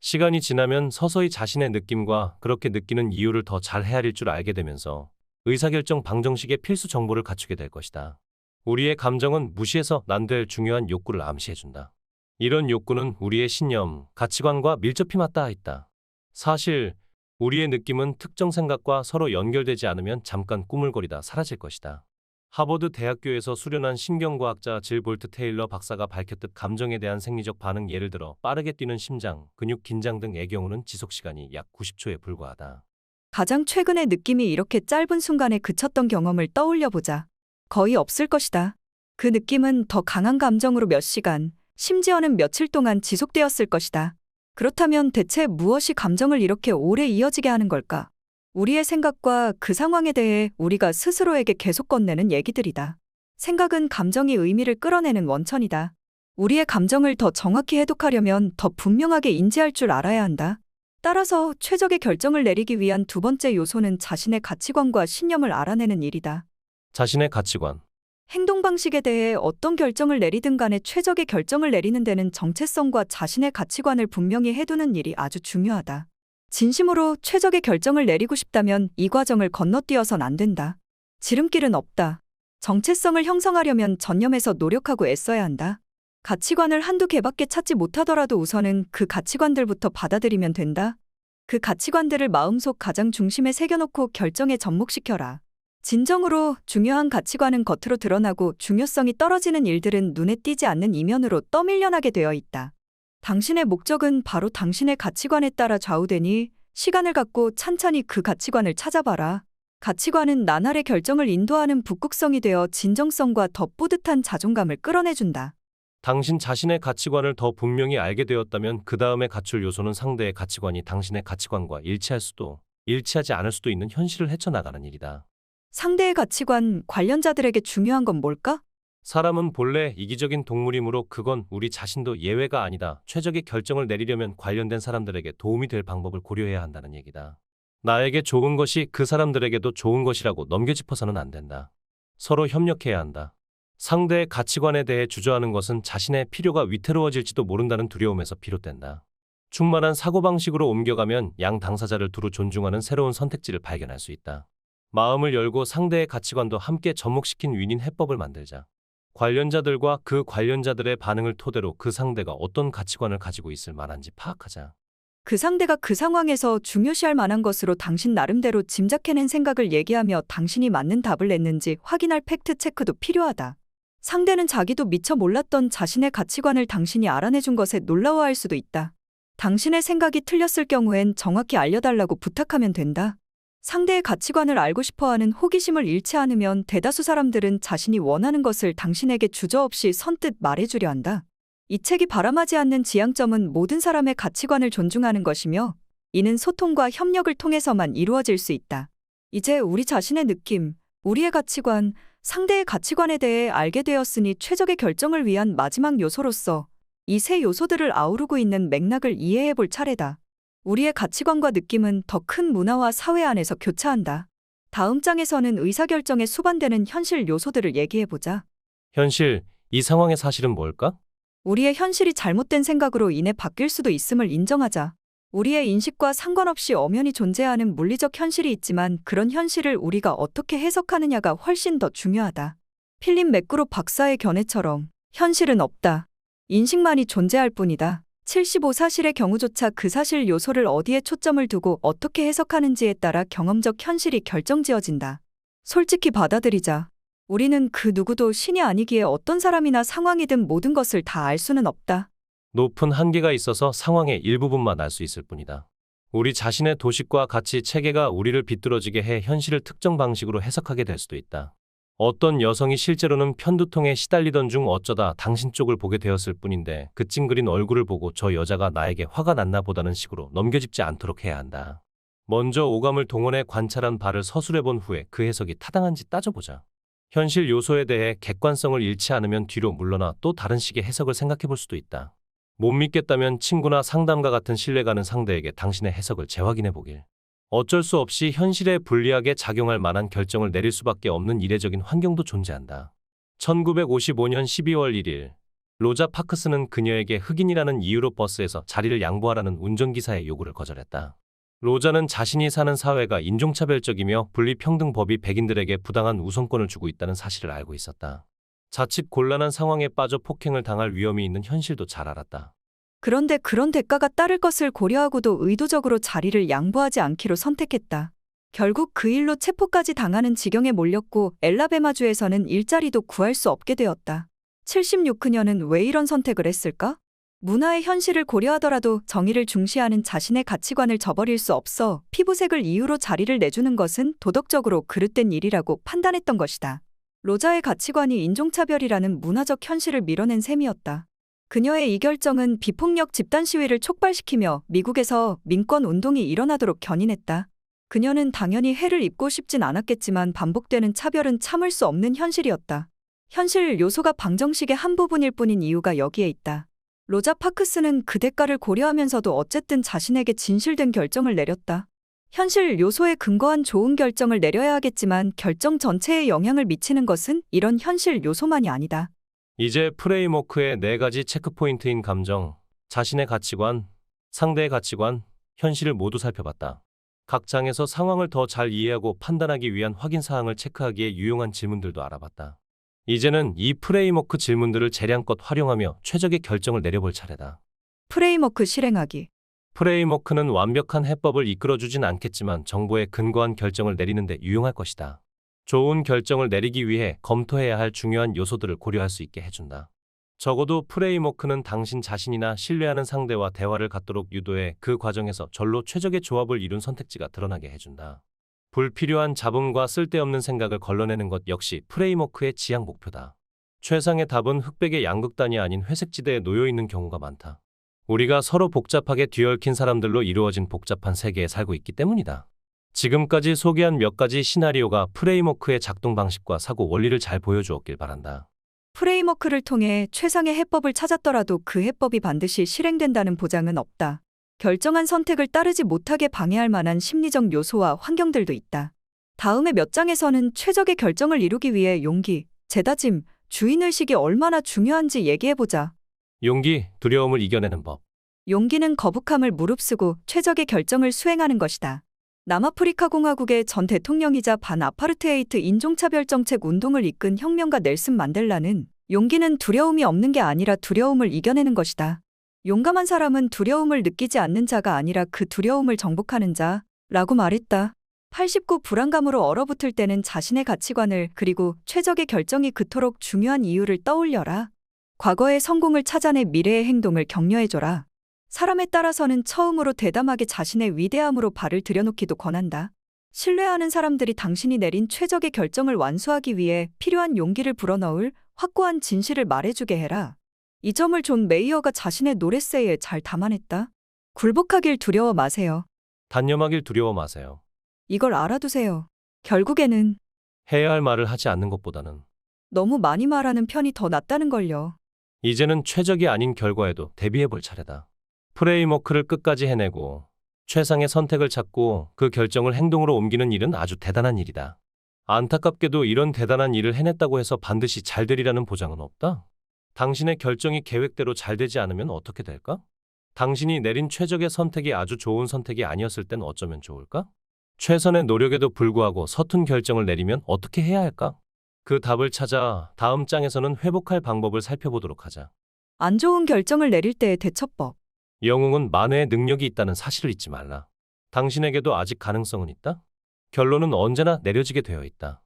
시간이 지나면 서서히 자신의 느낌과 그렇게 느끼는 이유를 더 잘 헤아릴 줄 알게 되면서 의사결정 방정식의 필수 정보를 갖추게 될 것이다. 우리의 감정은 무시해서 안 될 중요한 욕구를 암시해준다. 이런 욕구는 우리의 신념, 가치관과 밀접히 맞닿아 있다. 사실 우리의 느낌은 특정 생각과 서로 연결되지 않으면 잠깐 꾸물거리다 사라질 것이다. 하버드 대학교에서 수련한 신경과학자 질 볼트 테일러 박사가 밝혔듯 감정에 대한 생리적 반응, 예를 들어 빠르게 뛰는 심장, 근육 긴장 등의 경우는 지속시간이 약 90초에 불과하다. 가장 최근의 느낌이 이렇게 짧은 순간에 그쳤던 경험을 떠올려보자. 거의 없을 것이다. 그 느낌은 더 강한 감정으로 몇 시간, 심지어는 며칠 동안 지속되었을 것이다. 그렇다면 대체 무엇이 감정을 이렇게 오래 이어지게 하는 걸까? 우리의 생각과 그 상황에 대해 우리가 스스로에게 계속 건네는 얘기들이다. 생각은 감정이 의미를 끌어내는 원천이다. 우리의 감정을 더 정확히 해독하려면 더 분명하게 인지할 줄 알아야 한다. 따라서 최적의 결정을 내리기 위한 두 번째 요소는 자신의 가치관과 신념을 알아내는 일이다. 자신의 가치관. 행동 방식에 대해 어떤 결정을 내리든 간에 최적의 결정을 내리는 데는 정체성과 자신의 가치관을 분명히 해두는 일이 아주 중요하다. 진심으로 최적의 결정을 내리고 싶다면 이 과정을 건너뛰어선 안 된다. 지름길은 없다. 정체성을 형성하려면 전념해서 노력하고 애써야 한다. 가치관을 한두 개밖에 찾지 못하더라도 우선은 그 가치관들부터 받아들이면 된다. 그 가치관들을 마음속 가장 중심에 새겨놓고 결정에 접목시켜라. 진정으로 중요한 가치관은 겉으로 드러나고 중요성이 떨어지는 일들은 눈에 띄지 않는 이면으로 떠밀려나게 되어 있다. 당신의 목적은 바로 당신의 가치관에 따라 좌우되니 시간을 갖고 찬찬히 그 가치관을 찾아봐라. 가치관은 나날의 결정을 인도하는 북극성이 되어 진정성과 더 뿌듯한 자존감을 끌어내준다. 당신 자신의 가치관을 더 분명히 알게 되었다면 그 다음에 갖출 요소는 상대의 가치관이 당신의 가치관과 일치할 수도 일치하지 않을 수도 있는 현실을 헤쳐나가는 일이다. 상대의 가치관, 관련자들에게 중요한 건 뭘까? 사람은 본래 이기적인 동물이므로 그건 우리 자신도 예외가 아니다. 최적의 결정을 내리려면 관련된 사람들에게 도움이 될 방법을 고려해야 한다는 얘기다. 나에게 좋은 것이 그 사람들에게도 좋은 것이라고 넘겨짚어서는 안 된다. 서로 협력해야 한다. 상대의 가치관에 대해 주저하는 것은 자신의 필요가 위태로워질지도 모른다는 두려움에서 비롯된다. 충만한 사고방식으로 옮겨가면 양 당사자를 두루 존중하는 새로운 선택지를 발견할 수 있다. 마음을 열고 상대의 가치관도 함께 접목시킨 윈윈 해법을 만들자. 관련자들과 그 관련자들의 반응을 토대로 그 상대가 어떤 가치관을 가지고 있을 만한지 파악하자. 그 상대가 그 상황에서 중요시할 만한 것으로 당신 나름대로 짐작해낸 생각을 얘기하며 당신이 맞는 답을 냈는지 확인할 팩트 체크도 필요하다. 상대는 자기도 미처 몰랐던 자신의 가치관을 당신이 알아내준 것에 놀라워할 수도 있다. 당신의 생각이 틀렸을 경우엔 정확히 알려달라고 부탁하면 된다. 상대의 가치관을 알고 싶어하는 호기심을 잃지 않으면 대다수 사람들은 자신이 원하는 것을 당신에게 주저없이 선뜻 말해주려 한다. 이 책이 바람하지 않는 지향점은 모든 사람의 가치관을 존중하는 것이며 이는 소통과 협력을 통해서만 이루어질 수 있다. 이제 우리 자신의 느낌, 우리의 가치관, 상대의 가치관에 대해 알게 되었으니 최적의 결정을 위한 마지막 요소로서 이 세 요소들을 아우르고 있는 맥락을 이해해 볼 차례다. 우리의 가치관과 느낌은 더 큰 문화와 사회 안에서 교차한다. 다음 장에서는 의사결정에 수반되는 현실 요소들을 얘기해보자. 현실, 이 상황의 사실은 뭘까? 우리의 현실이 잘못된 생각으로 인해 바뀔 수도 있음을 인정하자. 우리의 인식과 상관없이 엄연히 존재하는 물리적 현실이 있지만 그런 현실을 우리가 어떻게 해석하느냐가 훨씬 더 중요하다. 필립 맥그로 박사의 견해처럼 현실은 없다. 인식만이 존재할 뿐이다. 75사실의 경우조차 그 사실 요소를 어디에 초점을 두고 어떻게 해석하는지에 따라 경험적 현실이 결정지어진다. 솔직히 받아들이자. 우리는 그 누구도 신이 아니기에 어떤 사람이나 상황이든 모든 것을 다 알 수는 없다. 높은 한계가 있어서 상황의 일부분만 알 수 있을 뿐이다. 우리 자신의 도식과 가치 체계가 우리를 비뚤어지게 해 현실을 특정 방식으로 해석하게 될 수도 있다. 어떤 여성이 실제로는 편두통에 시달리던 중 어쩌다 당신 쪽을 보게 되었을 뿐인데 그 찡그린 얼굴을 보고 저 여자가 나에게 화가 났나 보다는 식으로 넘겨짚지 않도록 해야 한다. 먼저 오감을 동원해 관찰한 바를 서술해 본 후에 그 해석이 타당한지 따져보자. 현실 요소에 대해 객관성을 잃지 않으면 뒤로 물러나 또 다른 식의 해석을 생각해 볼 수도 있다. 못 믿겠다면 친구나 상담가 같은 신뢰가는 상대에게 당신의 해석을 재확인해 보길. 어쩔 수 없이 현실에 불리하게 작용할 만한 결정을 내릴 수밖에 없는 이례적인 환경도 존재한다. 1955년 12월 1일 로자 파크스는 그녀에게 흑인이라는 이유로 버스에서 자리를 양보하라는 운전기사의 요구를 거절했다. 로자는 자신이 사는 사회가 인종차별적이며 분리평등법이 백인들에게 부당한 우선권을 주고 있다는 사실을 알고 있었다. 자칫 곤란한 상황에 빠져 폭행을 당할 위험이 있는 현실도 잘 알았다. 그런데 그런 대가가 따를 것을 고려하고도 의도적으로 자리를 양보하지 않기로 선택했다. 결국 그 일로 체포까지 당하는 지경에 몰렸고 엘라베마주에서는 일자리도 구할 수 없게 되었다. 76 그녀는 왜 이런 선택을 했을까? 문화의 현실을 고려하더라도 정의를 중시하는 자신의 가치관을 저버릴 수 없어 피부색을 이유로 자리를 내주는 것은 도덕적으로 그릇된 일이라고 판단했던 것이다. 로자의 가치관이 인종차별이라는 문화적 현실을 밀어낸 셈이었다. 그녀의 이 결정은 비폭력 집단 시위를 촉발시키며 미국에서 민권 운동이 일어나도록 견인했다. 그녀는 당연히 해를 입고 싶진 않았겠지만 반복되는 차별은 참을 수 없는 현실이었다. 현실 요소가 방정식의 한 부분일 뿐인 이유가 여기에 있다. 로자 파크스는 그 대가를 고려하면서도 어쨌든 자신에게 진실된 결정을 내렸다. 현실 요소에 근거한 좋은 결정을 내려야 하겠지만 결정 전체에 영향을 미치는 것은 이런 현실 요소만이 아니다. 이제 프레임워크의 4가지 체크포인트인 감정, 자신의 가치관, 상대의 가치관, 현실을 모두 살펴봤다. 각 장에서 상황을 더 잘 이해하고 판단하기 위한 확인 사항을 체크하기에 유용한 질문들도 알아봤다. 이제는 이 프레임워크 질문들을 재량껏 활용하며 최적의 결정을 내려볼 차례다. 프레임워크 실행하기. 프레임워크는 완벽한 해법을 이끌어주진 않겠지만 정보에 근거한 결정을 내리는 데 유용할 것이다. 좋은 결정을 내리기 위해 검토해야 할 중요한 요소들을 고려할 수 있게 해준다. 적어도 프레임워크는 당신 자신이나 신뢰하는 상대와 대화를 갖도록 유도해 그 과정에서 절로 최적의 조합을 이룬 선택지가 드러나게 해준다. 불필요한 잡음과 쓸데없는 생각을 걸러내는 것 역시 프레임워크의 지향 목표다. 최상의 답은 흑백의 양극단이 아닌 회색지대에 놓여 있는 경우가 많다. 우리가 서로 복잡하게 뒤얽힌 사람들로 이루어진 복잡한 세계에 살고 있기 때문이다. 지금까지 소개한 몇 가지 시나리오가 프레임워크의 작동 방식과 사고 원리를 잘 보여주었길 바란다. 프레임워크를 통해 최상의 해법을 찾았더라도 그 해법이 반드시 실행된다는 보장은 없다. 결정한 선택을 따르지 못하게 방해할 만한 심리적 요소와 환경들도 있다. 다음의 몇 장에서는 최적의 결정을 이루기 위해 용기, 재다짐, 주인의식이 얼마나 중요한지 얘기해보자. 용기, 두려움을 이겨내는 법. 용기는 거북함을 무릅쓰고 최적의 결정을 수행하는 것이다. 남아프리카 공화국의 전 대통령이자 반아파르테헤이트 인종차별 정책 운동을 이끈 혁명가 넬슨 만델라는 용기는 두려움이 없는 게 아니라 두려움을 이겨내는 것이다. 용감한 사람은 두려움을 느끼지 않는 자가 아니라 그 두려움을 정복하는 자라고 말했다. 89 불안감으로 얼어붙을 때는 자신의 가치관을 그리고 최적의 결정이 그토록 중요한 이유를 떠올려라. 과거의 성공을 찾아내 미래의 행동을 격려해줘라. 사람에 따라서는 처음으로 대담하게 자신의 위대함으로 발을 들여놓기도 권한다. 신뢰하는 사람들이 당신이 내린 최적의 결정을 완수하기 위해 필요한 용기를 불어넣을 확고한 진실을 말해주게 해라. 이 점을 존 메이어가 자신의 노래세에 잘 담아냈다. 굴복하길 두려워 마세요. 단념하길 두려워 마세요. 이걸 알아두세요. 결국에는 해야 할 말을 하지 않는 것보다는 너무 많이 말하는 편이 더 낫다는 걸요. 이제는 최적이 아닌 결과에도 대비해볼 차례다. 프레임워크를 끝까지 해내고 최상의 선택을 찾고 그 결정을 행동으로 옮기는 일은 아주 대단한 일이다. 안타깝게도 이런 대단한 일을 해냈다고 해서 반드시 잘 되리라는 보장은 없다. 당신의 결정이 계획대로 잘 되지 않으면 어떻게 될까? 당신이 내린 최적의 선택이 아주 좋은 선택이 아니었을 땐 어쩌면 좋을까? 최선의 노력에도 불구하고 서툰 결정을 내리면 어떻게 해야 할까? 그 답을 찾아 다음 장에서는 회복할 방법을 살펴보도록 하자. 안 좋은 결정을 내릴 때의 대처법. 영웅은 만회의 능력이 있다는 사실을 잊지 말라. 당신에게도 아직 가능성은 있다? 결론은 언제나 내려지게 되어 있다.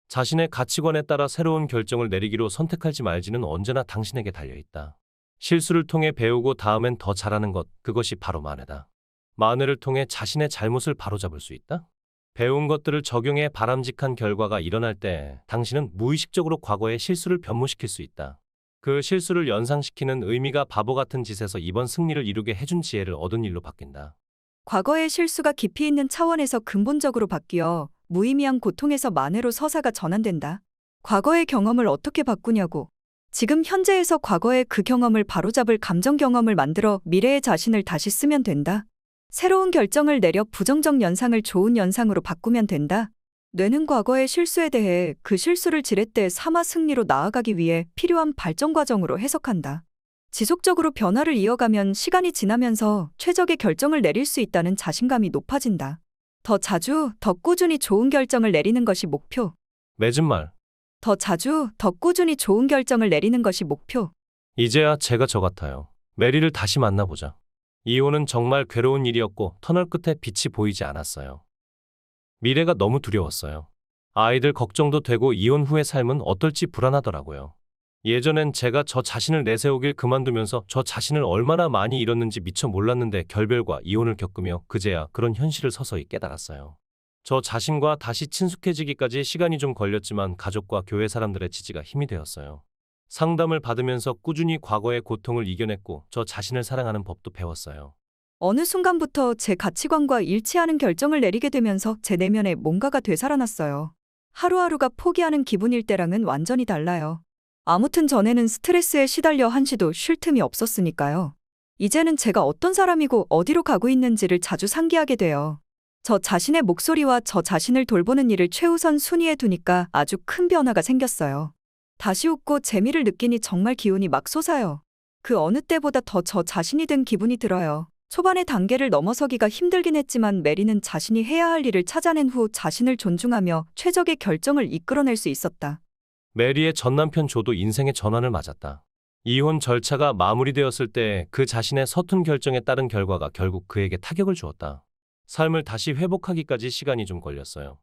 자신의 가치관에 따라 새로운 결정을 내리기로 선택할지 말지는 언제나 당신에게 달려있다. 실수를 통해 배우고 다음엔 더 잘하는 것, 그것이 바로 만회다. 만회를 통해 자신의 잘못을 바로잡을 수 있다? 배운 것들을 적용해 바람직한 결과가 일어날 때 당신은 무의식적으로 과거의 실수를 변모시킬 수 있다. 그 실수를 연상시키는 의미가 바보 같은 짓에서 이번 승리를 이루게 해준 지혜를 얻은 일로 바뀐다. 과거의 실수가 깊이 있는 차원에서 근본적으로 바뀌어 무의미한 고통에서 만회로 서사가 전환된다. 과거의 경험을 어떻게 바꾸냐고. 지금 현재에서 과거의 그 경험을 바로잡을 감정 경험을 만들어 미래의 자신을 다시 쓰면 된다. 새로운 결정을 내려 부정적 연상을 좋은 연상으로 바꾸면 된다. 뇌는 과거의 실수에 대해 그 실수를 지렛대 삼아 승리로 나아가기 위해 필요한 발전 과정으로 해석한다. 지속적으로 변화를 이어가면 시간이 지나면서 최적의 결정을 내릴 수 있다는 자신감이 높아진다. 더 자주, 더 꾸준히 좋은 결정을 내리는 것이 목표. 맺은 말. 더 자주, 더 꾸준히 좋은 결정을 내리는 것이 목표. 이제야 제가 저 같아요. 메리를 다시 만나보자. 이혼은 정말 괴로운 일이었고 터널 끝에 빛이 보이지 않았어요. 미래가 너무 두려웠어요. 아이들 걱정도 되고 이혼 후의 삶은 어떨지 불안하더라고요. 예전엔 제가 저 자신을 내세우길 그만두면서 저 자신을 얼마나 많이 잃었는지 미처 몰랐는데 결별과 이혼을 겪으며 그제야 그런 현실을 서서히 깨달았어요. 저 자신과 다시 친숙해지기까지 시간이 좀 걸렸지만 가족과 교회 사람들의 지지가 힘이 되었어요. 상담을 받으면서 꾸준히 과거의 고통을 이겨냈고 저 자신을 사랑하는 법도 배웠어요. 어느 순간부터 제 가치관과 일치하는 결정을 내리게 되면서 제 내면에 뭔가가 되살아났어요. 하루하루가 포기하는 기분일 때랑은 완전히 달라요. 아무튼 전에는 스트레스에 시달려 한시도 쉴 틈이 없었으니까요. 이제는 제가 어떤 사람이고 어디로 가고 있는지를 자주 상기하게 돼요. 저 자신의 목소리와 저 자신을 돌보는 일을 최우선 순위에 두니까 아주 큰 변화가 생겼어요. 다시 웃고 재미를 느끼니 정말 기운이 막 솟아요. 그 어느 때보다 더 저 자신이 된 기분이 들어요. 초반의 단계를 넘어서기가 힘들긴 했지만 메리는 자신이 해야 할 일을 찾아낸 후 자신을 존중하며 최적의 결정을 이끌어낼 수 있었다. 메리의 전남편 조도 인생의 전환을 맞았다. 이혼 절차가 마무리되었을 때 그 자신의 서툰 결정에 따른 결과가 결국 그에게 타격을 주었다. 삶을 다시 회복하기까지 시간이 좀 걸렸어요.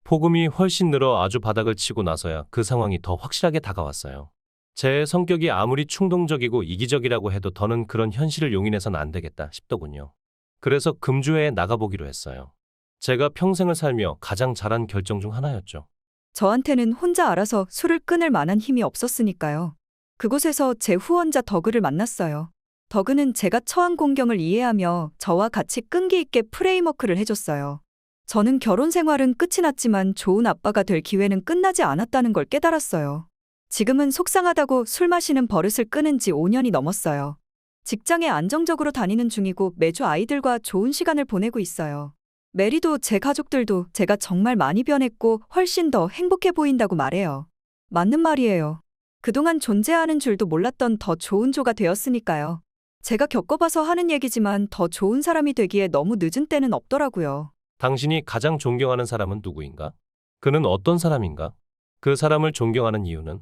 폭음이 훨씬 늘어 아주 바닥을 치고 나서야 그 상황이 더 확실하게 다가왔어요. 제 성격이 아무리 충동적이고 이기적이라고 해도 더는 그런 현실을 용인해선 안 되겠다 싶더군요. 그래서 금주회에 나가보기로 했어요. 제가 평생을 살며 가장 잘한 결정 중 하나였죠. 저한테는 혼자 알아서 술을 끊을 만한 힘이 없었으니까요. 그곳에서 제 후원자 더그를 만났어요. 더그는 제가 처한 공경을 이해하며 저와 같이 끈기 있게 프레임워크를 해줬어요. 저는 결혼 생활은 끝이 났지만 좋은 아빠가 될 기회는 끝나지 않았다는 걸 깨달았어요. 지금은 속상하다고 술 마시는 버릇을 끊은 지 5년이 넘었어요. 직장에 안정적으로 다니는 중이고 매주 아이들과 좋은 시간을 보내고 있어요. 메리도 제 가족들도 제가 정말 많이 변했고 훨씬 더 행복해 보인다고 말해요. 맞는 말이에요. 그동안 존재하는 줄도 몰랐던 더 좋은 조가 되었으니까요. 제가 겪어봐서 하는 얘기지만 더 좋은 사람이 되기에 너무 늦은 때는 없더라고요. 당신이 가장 존경하는 사람은 누구인가? 그는 어떤 사람인가? 그 사람을 존경하는 이유는?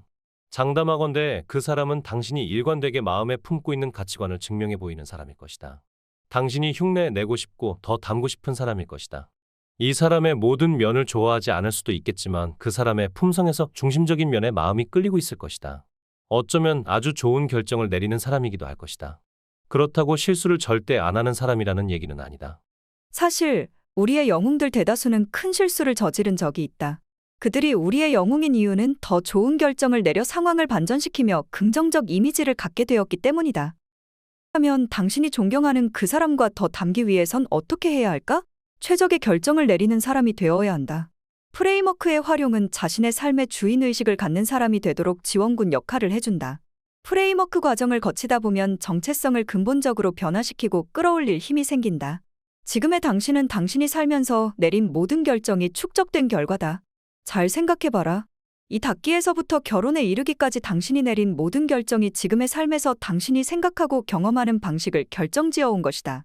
장담하건대 그 사람은 당신이 일관되게 마음에 품고 있는 가치관을 증명해 보이는 사람일 것이다. 당신이 흉내 내고 싶고 더 담고 싶은 사람일 것이다. 이 사람의 모든 면을 좋아하지 않을 수도 있겠지만 그 사람의 품성에서 중심적인 면에 마음이 끌리고 있을 것이다. 어쩌면 아주 좋은 결정을 내리는 사람이기도 할 것이다. 그렇다고 실수를 절대 안 하는 사람이라는 얘기는 아니다. 사실 우리의 영웅들 대다수는 큰 실수를 저지른 적이 있다. 그들이 우리의 영웅인 이유는 더 좋은 결정을 내려 상황을 반전시키며 긍정적 이미지를 갖게 되었기 때문이다. 하면 당신이 존경하는 그 사람과 더 닮기 위해선 어떻게 해야 할까? 최적의 결정을 내리는 사람이 되어야 한다. 프레임워크의 활용은 자신의 삶의 주인의식을 갖는 사람이 되도록 지원군 역할을 해준다. 프레임워크 과정을 거치다 보면 정체성을 근본적으로 변화시키고 끌어올릴 힘이 생긴다. 지금의 당신은 당신이 살면서 내린 모든 결정이 축적된 결과다. 잘 생각해봐라. 이 닫기에서부터 결혼에 이르기까지 당신이 내린 모든 결정이 지금의 삶에서 당신이 생각하고 경험하는 방식을 결정지어온 것이다.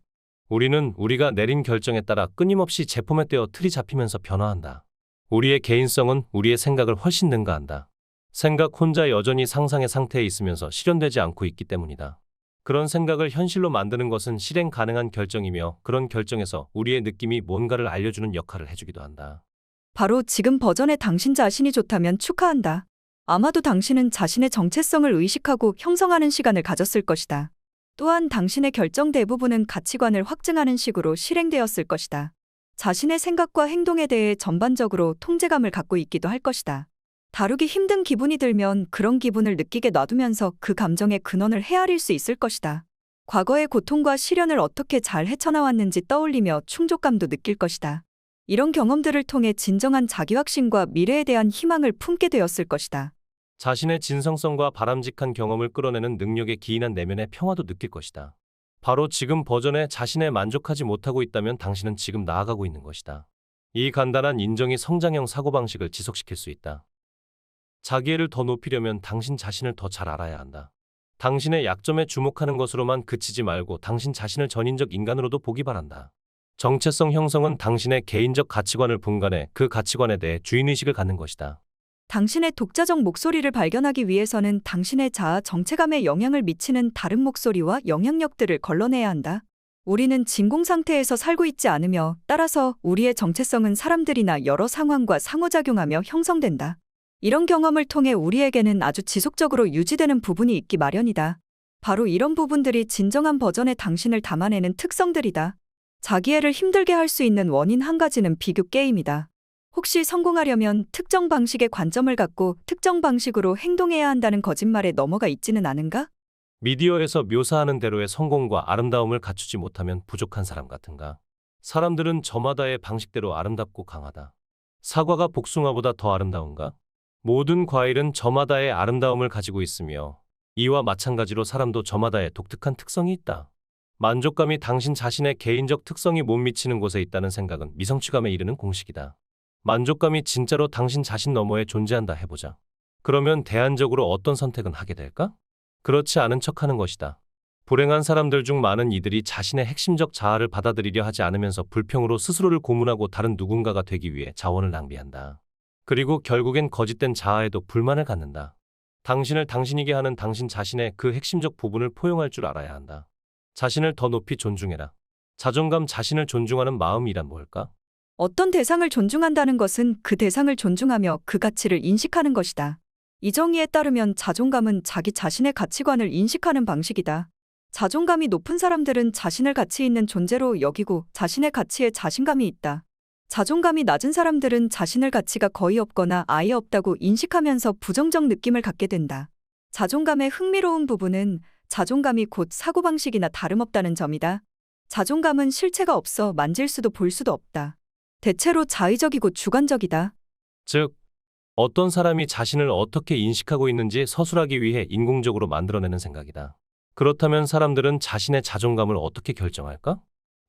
우리는 우리가 내린 결정에 따라 끊임없이 제품에 떼어 틀이 잡히면서 변화한다. 우리의 개인성은 우리의 생각을 훨씬 능가한다. 생각 혼자 여전히 상상의 상태에 있으면서 실현되지 않고 있기 때문이다. 그런 생각을 현실로 만드는 것은 실행 가능한 결정이며 그런 결정에서 우리의 느낌이 뭔가를 알려주는 역할을 해주기도 한다. 바로 지금 버전의 당신 자신이 좋다면 축하한다. 아마도 당신은 자신의 정체성을 의식하고 형성하는 시간을 가졌을 것이다. 또한 당신의 결정 대부분은 가치관을 확증하는 식으로 실행되었을 것이다. 자신의 생각과 행동에 대해 전반적으로 통제감을 갖고 있기도 할 것이다. 다루기 힘든 기분이 들면 그런 기분을 느끼게 놔두면서 그 감정의 근원을 헤아릴 수 있을 것이다. 과거의 고통과 시련을 어떻게 잘 헤쳐나왔는지 떠올리며 충족감도 느낄 것이다. 이런 경험들을 통해 진정한 자기확신과 미래에 대한 희망을 품게 되었을 것이다. 자신의 진성성과 바람직한 경험을 끌어내는 능력에 기인한 내면의 평화도 느낄 것이다. 바로 지금 버전에 자신에 만족하지 못하고 있다면 당신은 지금 나아가고 있는 것이다. 이 간단한 인정이 성장형 사고방식을 지속시킬 수 있다. 자기애를 더 높이려면 당신 자신을 더 잘 알아야 한다. 당신의 약점에 주목하는 것으로만 그치지 말고 당신 자신을 전인적 인간으로도 보기 바란다. 정체성 형성은 당신의 개인적 가치관을 분간해 그 가치관에 대해 주인의식을 갖는 것이다. 당신의 독자적 목소리를 발견하기 위해서는 당신의 자아 정체감에 영향을 미치는 다른 목소리와 영향력들을 걸러내야 한다. 우리는 진공 상태에서 살고 있지 않으며 따라서 우리의 정체성은 사람들이나 여러 상황과 상호작용하며 형성된다. 이런 경험을 통해 우리에게는 아주 지속적으로 유지되는 부분이 있기 마련이다. 바로 이런 부분들이 진정한 버전의 당신을 담아내는 특성들이다. 자기애를 힘들게 할 수 있는 원인 한 가지는 비교 게임이다. 혹시 성공하려면 특정 방식의 관점을 갖고 특정 방식으로 행동해야 한다는 거짓말에 넘어가 있지는 않은가? 미디어에서 묘사하는 대로의 성공과 아름다움을 갖추지 못하면 부족한 사람 같은가? 사람들은 저마다의 방식대로 아름답고 강하다. 사과가 복숭아보다 더 아름다운가? 모든 과일은 저마다의 아름다움을 가지고 있으며 이와 마찬가지로 사람도 저마다의 독특한 특성이 있다. 만족감이 당신 자신의 개인적 특성이 못 미치는 곳에 있다는 생각은 미성취감에 이르는 공식이다. 만족감이 진짜로 당신 자신 너머에 존재한다 해보자. 그러면 대안적으로 어떤 선택은 하게 될까? 그렇지 않은 척하는 것이다. 불행한 사람들 중 많은 이들이 자신의 핵심적 자아를 받아들이려 하지 않으면서 불평으로 스스로를 고문하고 다른 누군가가 되기 위해 자원을 낭비한다. 그리고 결국엔 거짓된 자아에도 불만을 갖는다. 당신을 당신이게 하는 당신 자신의 그 핵심적 부분을 포용할 줄 알아야 한다. 자신을 더 높이 존중해라. 자존감, 자신을 존중하는 마음이란 뭘까? 어떤 대상을 존중한다는 것은 그 대상을 존중하며 그 가치를 인식하는 것이다. 이 정의에 따르면 자존감은 자기 자신의 가치관을 인식하는 방식이다. 자존감이 높은 사람들은 자신을 가치 있는 존재로 여기고 자신의 가치에 자신감이 있다. 자존감이 낮은 사람들은 자신의 가치가 거의 없거나 아예 없다고 인식하면서 부정적 느낌을 갖게 된다. 자존감의 흥미로운 부분은 자존감이 곧 사고방식이나 다름없다는 점이다. 자존감은 실체가 없어 만질 수도 볼 수도 없다. 대체로 자의적이고 주관적이다. 즉, 어떤 사람이 자신을 어떻게 인식하고 있는지 서술하기 위해 인공적으로 만들어내는 생각이다. 그렇다면 사람들은 자신의 자존감을 어떻게 결정할까?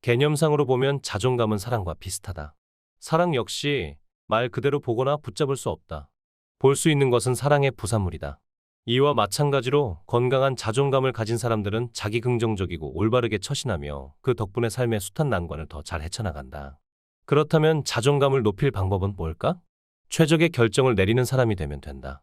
개념상으로 보면 자존감은 사랑과 비슷하다. 사랑 역시 말 그대로 보거나 붙잡을 수 없다. 볼 수 있는 것은 사랑의 부산물이다. 이와 마찬가지로 건강한 자존감을 가진 사람들은 자기 긍정적이고 올바르게 처신하며 그 덕분에 삶의 숱한 난관을 더 잘 헤쳐나간다. 그렇다면 자존감을 높일 방법은 뭘까? 최적의 결정을 내리는 사람이 되면 된다.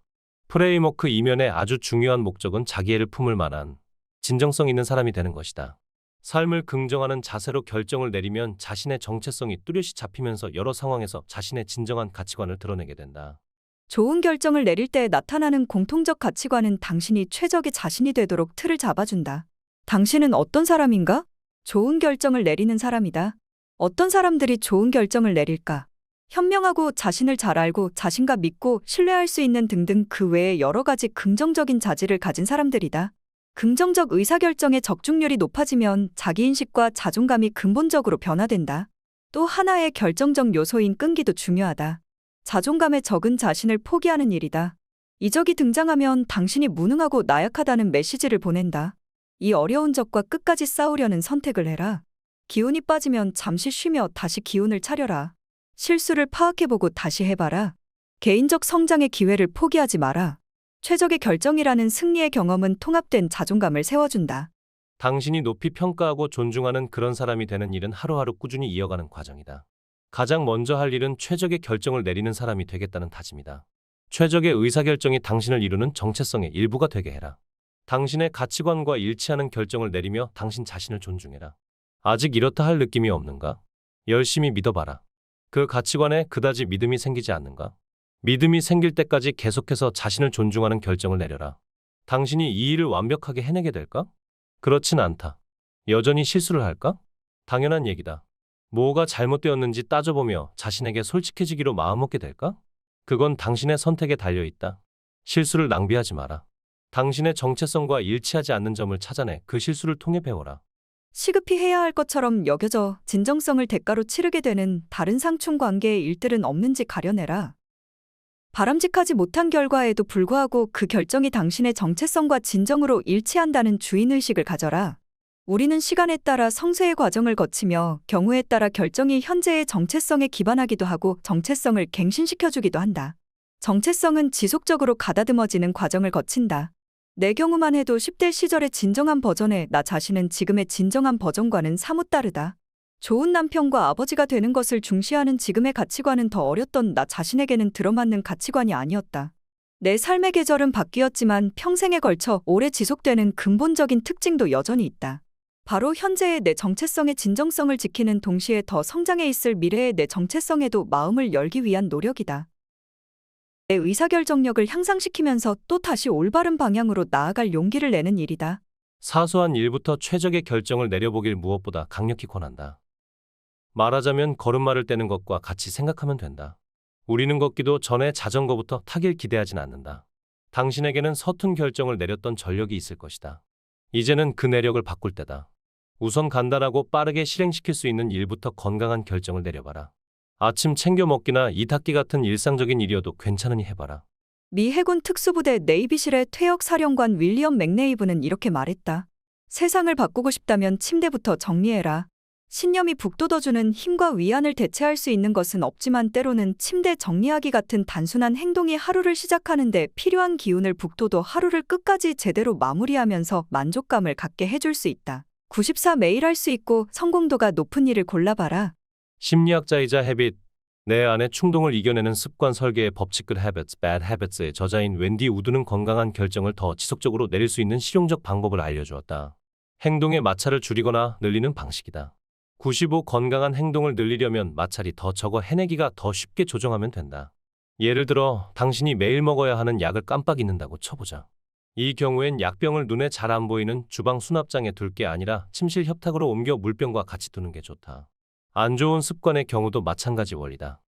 프레임워크 이면의 아주 중요한 목적은 자기애를 품을 만한 진정성 있는 사람이 되는 것이다. 삶을 긍정하는 자세로 결정을 내리면 자신의 정체성이 뚜렷이 잡히면서 여러 상황에서 자신의 진정한 가치관을 드러내게 된다. 좋은 결정을 내릴 때 나타나는 공통적 가치관은 당신이 최적의 자신이 되도록 틀을 잡아준다. 당신은 어떤 사람인가? 좋은 결정을 내리는 사람이다. 어떤 사람들이 좋은 결정을 내릴까? 현명하고 자신을 잘 알고 자신감 믿고 신뢰할 수 있는 등등 그 외에 여러 가지 긍정적인 자질을 가진 사람들이다. 긍정적 의사결정의 적중률이 높아지면 자기인식과 자존감이 근본적으로 변화된다. 또 하나의 결정적 요소인 끈기도 중요하다. 자존감에 적은 자신을 포기하는 일이다. 이 적이 등장하면 당신이 무능하고 나약하다는 메시지를 보낸다. 이 어려운 적과 끝까지 싸우려는 선택을 해라. 기운이 빠지면 잠시 쉬며 다시 기운을 차려라. 실수를 파악해보고 다시 해봐라. 개인적 성장의 기회를 포기하지 마라. 최적의 결정이라는 승리의 경험은 통합된 자존감을 세워준다. 당신이 높이 평가하고 존중하는 그런 사람이 되는 일은 하루하루 꾸준히 이어가는 과정이다. 가장 먼저 할 일은 최적의 결정을 내리는 사람이 되겠다는 다짐이다. 최적의 의사결정이 당신을 이루는 정체성의 일부가 되게 해라. 당신의 가치관과 일치하는 결정을 내리며 당신 자신을 존중해라. 아직 이렇다 할 느낌이 없는가? 열심히 믿어봐라. 그 가치관에 그다지 믿음이 생기지 않는가? 믿음이 생길 때까지 계속해서 자신을 존중하는 결정을 내려라. 당신이 이 일을 완벽하게 해내게 될까? 그렇진 않다. 여전히 실수를 할까? 당연한 얘기다. 뭐가 잘못되었는지 따져보며 자신에게 솔직해지기로 마음먹게 될까? 그건 당신의 선택에 달려있다. 실수를 낭비하지 마라. 당신의 정체성과 일치하지 않는 점을 찾아내 그 실수를 통해 배워라. 시급히 해야 할 것처럼 여겨져 진정성을 대가로 치르게 되는 다른 상충 관계의 일들은 없는지 가려내라. 바람직하지 못한 결과에도 불구하고 그 결정이 당신의 정체성과 진정으로 일치한다는 주인의식을 가져라. 우리는 시간에 따라 성쇠의 과정을 거치며 경우에 따라 결정이 현재의 정체성에 기반하기도 하고 정체성을 갱신시켜주기도 한다. 정체성은 지속적으로 가다듬어지는 과정을 거친다. 내 경우만 해도 10대 시절의 진정한 버전의 나 자신은 지금의 진정한 버전과는 사뭇 다르다. 좋은 남편과 아버지가 되는 것을 중시하는 지금의 가치관은 더 어렸던 나 자신에게는 들어맞는 가치관이 아니었다. 내 삶의 계절은 바뀌었지만 평생에 걸쳐 오래 지속되는 근본적인 특징도 여전히 있다. 바로 현재의 내 정체성의 진정성을 지키는 동시에 더 성장해 있을 미래의 내 정체성에도 마음을 열기 위한 노력이다. 내 의사결정력을 향상시키면서 또 다시 올바른 방향으로 나아갈 용기를 내는 일이다. 사소한 일부터 최적의 결정을 내려보길 무엇보다 강력히 권한다. 말하자면 걸음마를 떼는 것과 같이 생각하면 된다. 우리는 걷기도 전에 자전거부터 타길 기대하진 않는다. 당신에게는 서툰 결정을 내렸던 전력이 있을 것이다. 이제는 그 내력을 바꿀 때다. 우선 간단하고 빠르게 실행시킬 수 있는 일부터 건강한 결정을 내려봐라. 아침 챙겨 먹기나 이닦기 같은 일상적인 일이어도 괜찮으니 해봐라. 미 해군 특수부대 네이비실의 퇴역 사령관 윌리엄 맥네이브는 이렇게 말했다. 세상을 바꾸고 싶다면 침대부터 정리해라. 신념이 북돋워주는 힘과 위안을 대체할 수 있는 것은 없지만 때로는 침대 정리하기 같은 단순한 행동이 하루를 시작하는 데 필요한 기운을 북돋워 하루를 끝까지 제대로 마무리하면서 만족감을 갖게 해줄 수 있다. 94 매일 할 수 있고 성공도가 높은 일을 골라봐라. 심리학자이자 헤빗, 내 안의 충동을 이겨내는 습관 설계의 법칙 Good Habits, Bad Habits의 저자인 웬디 우드는 건강한 결정을 더 지속적으로 내릴 수 있는 실용적 방법을 알려주었다. 행동의 마찰을 줄이거나 늘리는 방식이다. 95 건강한 행동을 늘리려면 마찰이 더 적어 해내기가 더 쉽게 조정하면 된다. 예를 들어 당신이 매일 먹어야 하는 약을 깜빡 잊는다고 쳐보자. 이 경우엔 약병을 눈에 잘 안 보이는 주방 수납장에 둘 게 아니라 침실 협탁으로 옮겨 물병과 같이 두는 게 좋다. 안 좋은 습관의 경우도 마찬가지 원리다.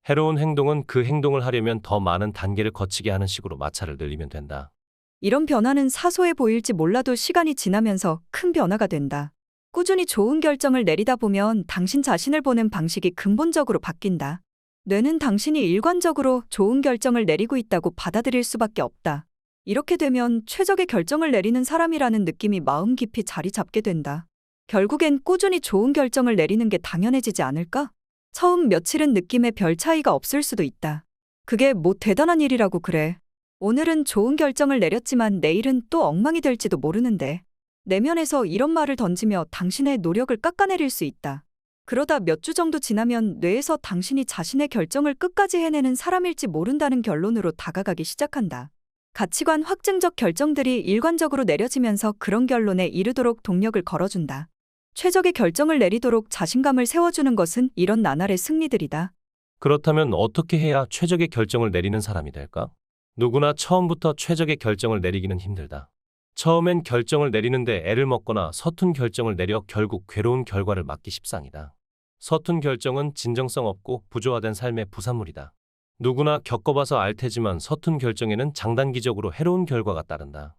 해로운 행동은 그 행동을 하려면 더 많은 단계를 거치게 하는 식으로 마찰을 늘리면 된다. 이런 변화는 사소해 보일지 몰라도 시간이 지나면서 큰 변화가 된다. 꾸준히 좋은 결정을 내리다 보면 당신 자신을 보는 방식이 근본적으로 바뀐다. 뇌는 당신이 일관적으로 좋은 결정을 내리고 있다고 받아들일 수밖에 없다. 이렇게 되면 최적의 결정을 내리는 사람이라는 느낌이 마음 깊이 자리 잡게 된다. 결국엔 꾸준히 좋은 결정을 내리는 게 당연해지지 않을까? 처음 며칠은 느낌에 별 차이가 없을 수도 있다. 그게 뭐 대단한 일이라고 그래. 오늘은 좋은 결정을 내렸지만 내일은 또 엉망이 될지도 모르는데. 내면에서 이런 말을 던지며 당신의 노력을 깎아내릴 수 있다. 그러다 몇 주 정도 지나면 뇌에서 당신이 자신의 결정을 끝까지 해내는 사람일지 모른다는 결론으로 다가가기 시작한다. 가치관 확증적 결정들이 일관적으로 내려지면서 그런 결론에 이르도록 동력을 걸어준다. 최적의 결정을 내리도록 자신감을 세워주는 것은 이런 나날의 승리들이다. 그렇다면 어떻게 해야 최적의 결정을 내리는 사람이 될까? 누구나 처음부터 최적의 결정을 내리기는 힘들다. 처음엔 결정을 내리는데 애를 먹거나 서툰 결정을 내려 결국 괴로운 결과를 맞기 십상이다. 서툰 결정은 진정성 없고 부조화된 삶의 부산물이다. 누구나 겪어봐서 알 테지만 서툰 결정에는 장단기적으로 해로운 결과가 따른다.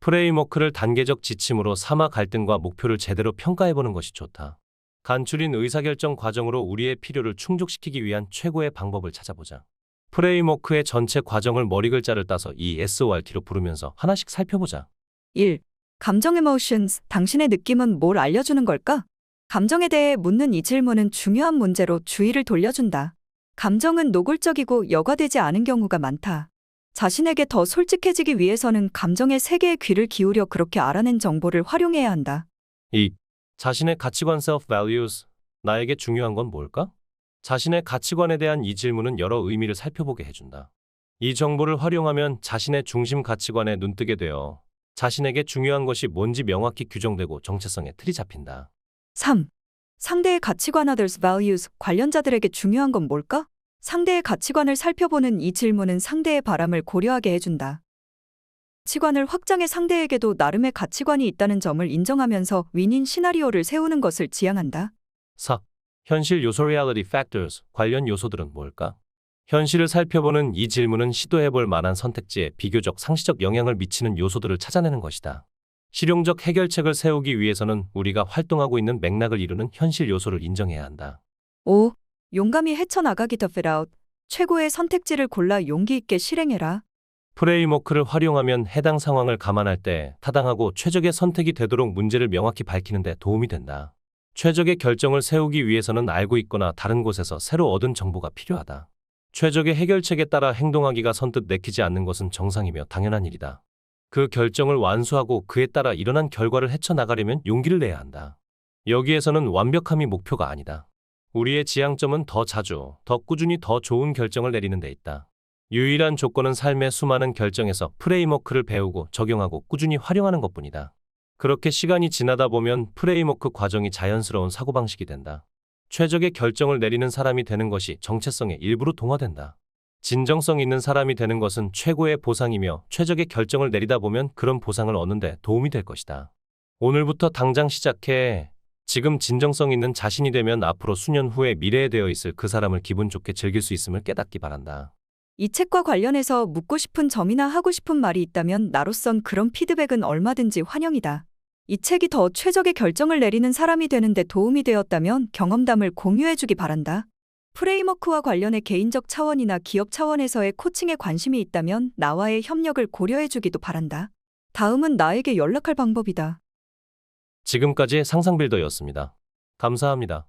프레임워크를 단계적 지침으로 삼아 갈등과 목표를 제대로 평가해보는 것이 좋다. 간추린 의사결정 과정으로 우리의 필요를 충족시키기 위한 최고의 방법을 찾아보자. 프레임워크의 전체 과정을 머리글자를 따서 ESORT로 부르면서 하나씩 살펴보자. 1. 감정 emotions, 당신의 느낌은 뭘 알려주는 걸까? 감정에 대해 묻는 이 질문은 중요한 문제로 주의를 돌려준다. 감정은 노골적이고 여과되지 않은 경우가 많다. 자신에게 더 솔직해지기 위해서는 감정의 세계에 귀를 기울여 그렇게 알아낸 정보를 활용해야 한다. 2. 자신의 가치관 self-values, 나에게 중요한 건 뭘까? 자신의 가치관에 대한 이 질문은 여러 의미를 살펴보게 해준다. 이 정보를 활용하면 자신의 중심 가치관에 눈뜨게 되어 자신에게 중요한 것이 뭔지 명확히 규정되고 정체성의 틀이 잡힌다. 3. 상대의 가치관 others values, 관련자들에게 중요한 건 뭘까? 상대의 가치관을 살펴보는 이 질문은 상대의 바람을 고려하게 해준다. 가치관을 확장해 상대에게도 나름의 가치관이 있다는 점을 인정하면서 윈윈 시나리오를 세우는 것을 지향한다. 4. 현실 요소 reality factors, 관련 요소들은 뭘까? 현실을 살펴보는 이 질문은 시도해볼 만한 선택지에 비교적 상시적 영향을 미치는 요소들을 찾아내는 것이다. 실용적 해결책을 세우기 위해서는 우리가 활동하고 있는 맥락을 이루는 현실 요소를 인정해야 한다. 5. 용감히 헤쳐나가기 the fit out, 최고의 선택지를 골라 용기 있게 실행해라. 프레임워크를 활용하면 해당 상황을 감안할 때 타당하고 최적의 선택이 되도록 문제를 명확히 밝히는 데 도움이 된다. 최적의 결정을 세우기 위해서는 알고 있거나 다른 곳에서 새로 얻은 정보가 필요하다. 최적의 해결책에 따라 행동하기가 선뜻 내키지 않는 것은 정상이며 당연한 일이다. 그 결정을 완수하고 그에 따라 일어난 결과를 헤쳐나가려면 용기를 내야 한다. 여기에서는 완벽함이 목표가 아니다. 우리의 지향점은 더 자주, 더 꾸준히 더 좋은 결정을 내리는 데 있다. 유일한 조건은 삶의 수많은 결정에서 프레임워크를 배우고 적용하고 꾸준히 활용하는 것뿐이다. 그렇게 시간이 지나다 보면 프레임워크 과정이 자연스러운 사고방식이 된다. 최적의 결정을 내리는 사람이 되는 것이 정체성의 일부로 동화된다. 진정성 있는 사람이 되는 것은 최고의 보상이며 최적의 결정을 내리다 보면 그런 보상을 얻는 데 도움이 될 것이다. 오늘부터 당장 시작해. 지금 진정성 있는 자신이 되면 앞으로 수년 후에 미래에 되어 있을 그 사람을 기분 좋게 즐길 수 있음을 깨닫기 바란다. 이 책과 관련해서 묻고 싶은 점이나 하고 싶은 말이 있다면 나로선 그런 피드백은 얼마든지 환영이다. 이 책이 더 최적의 결정을 내리는 사람이 되는데 도움이 되었다면 경험담을 공유해주기 바란다. 프레임워크와 관련해 개인적 차원이나 기업 차원에서의 코칭에 관심이 있다면 나와의 협력을 고려해주기도 바란다. 다음은 나에게 연락할 방법이다. 지금까지 상상빌더였습니다. 감사합니다.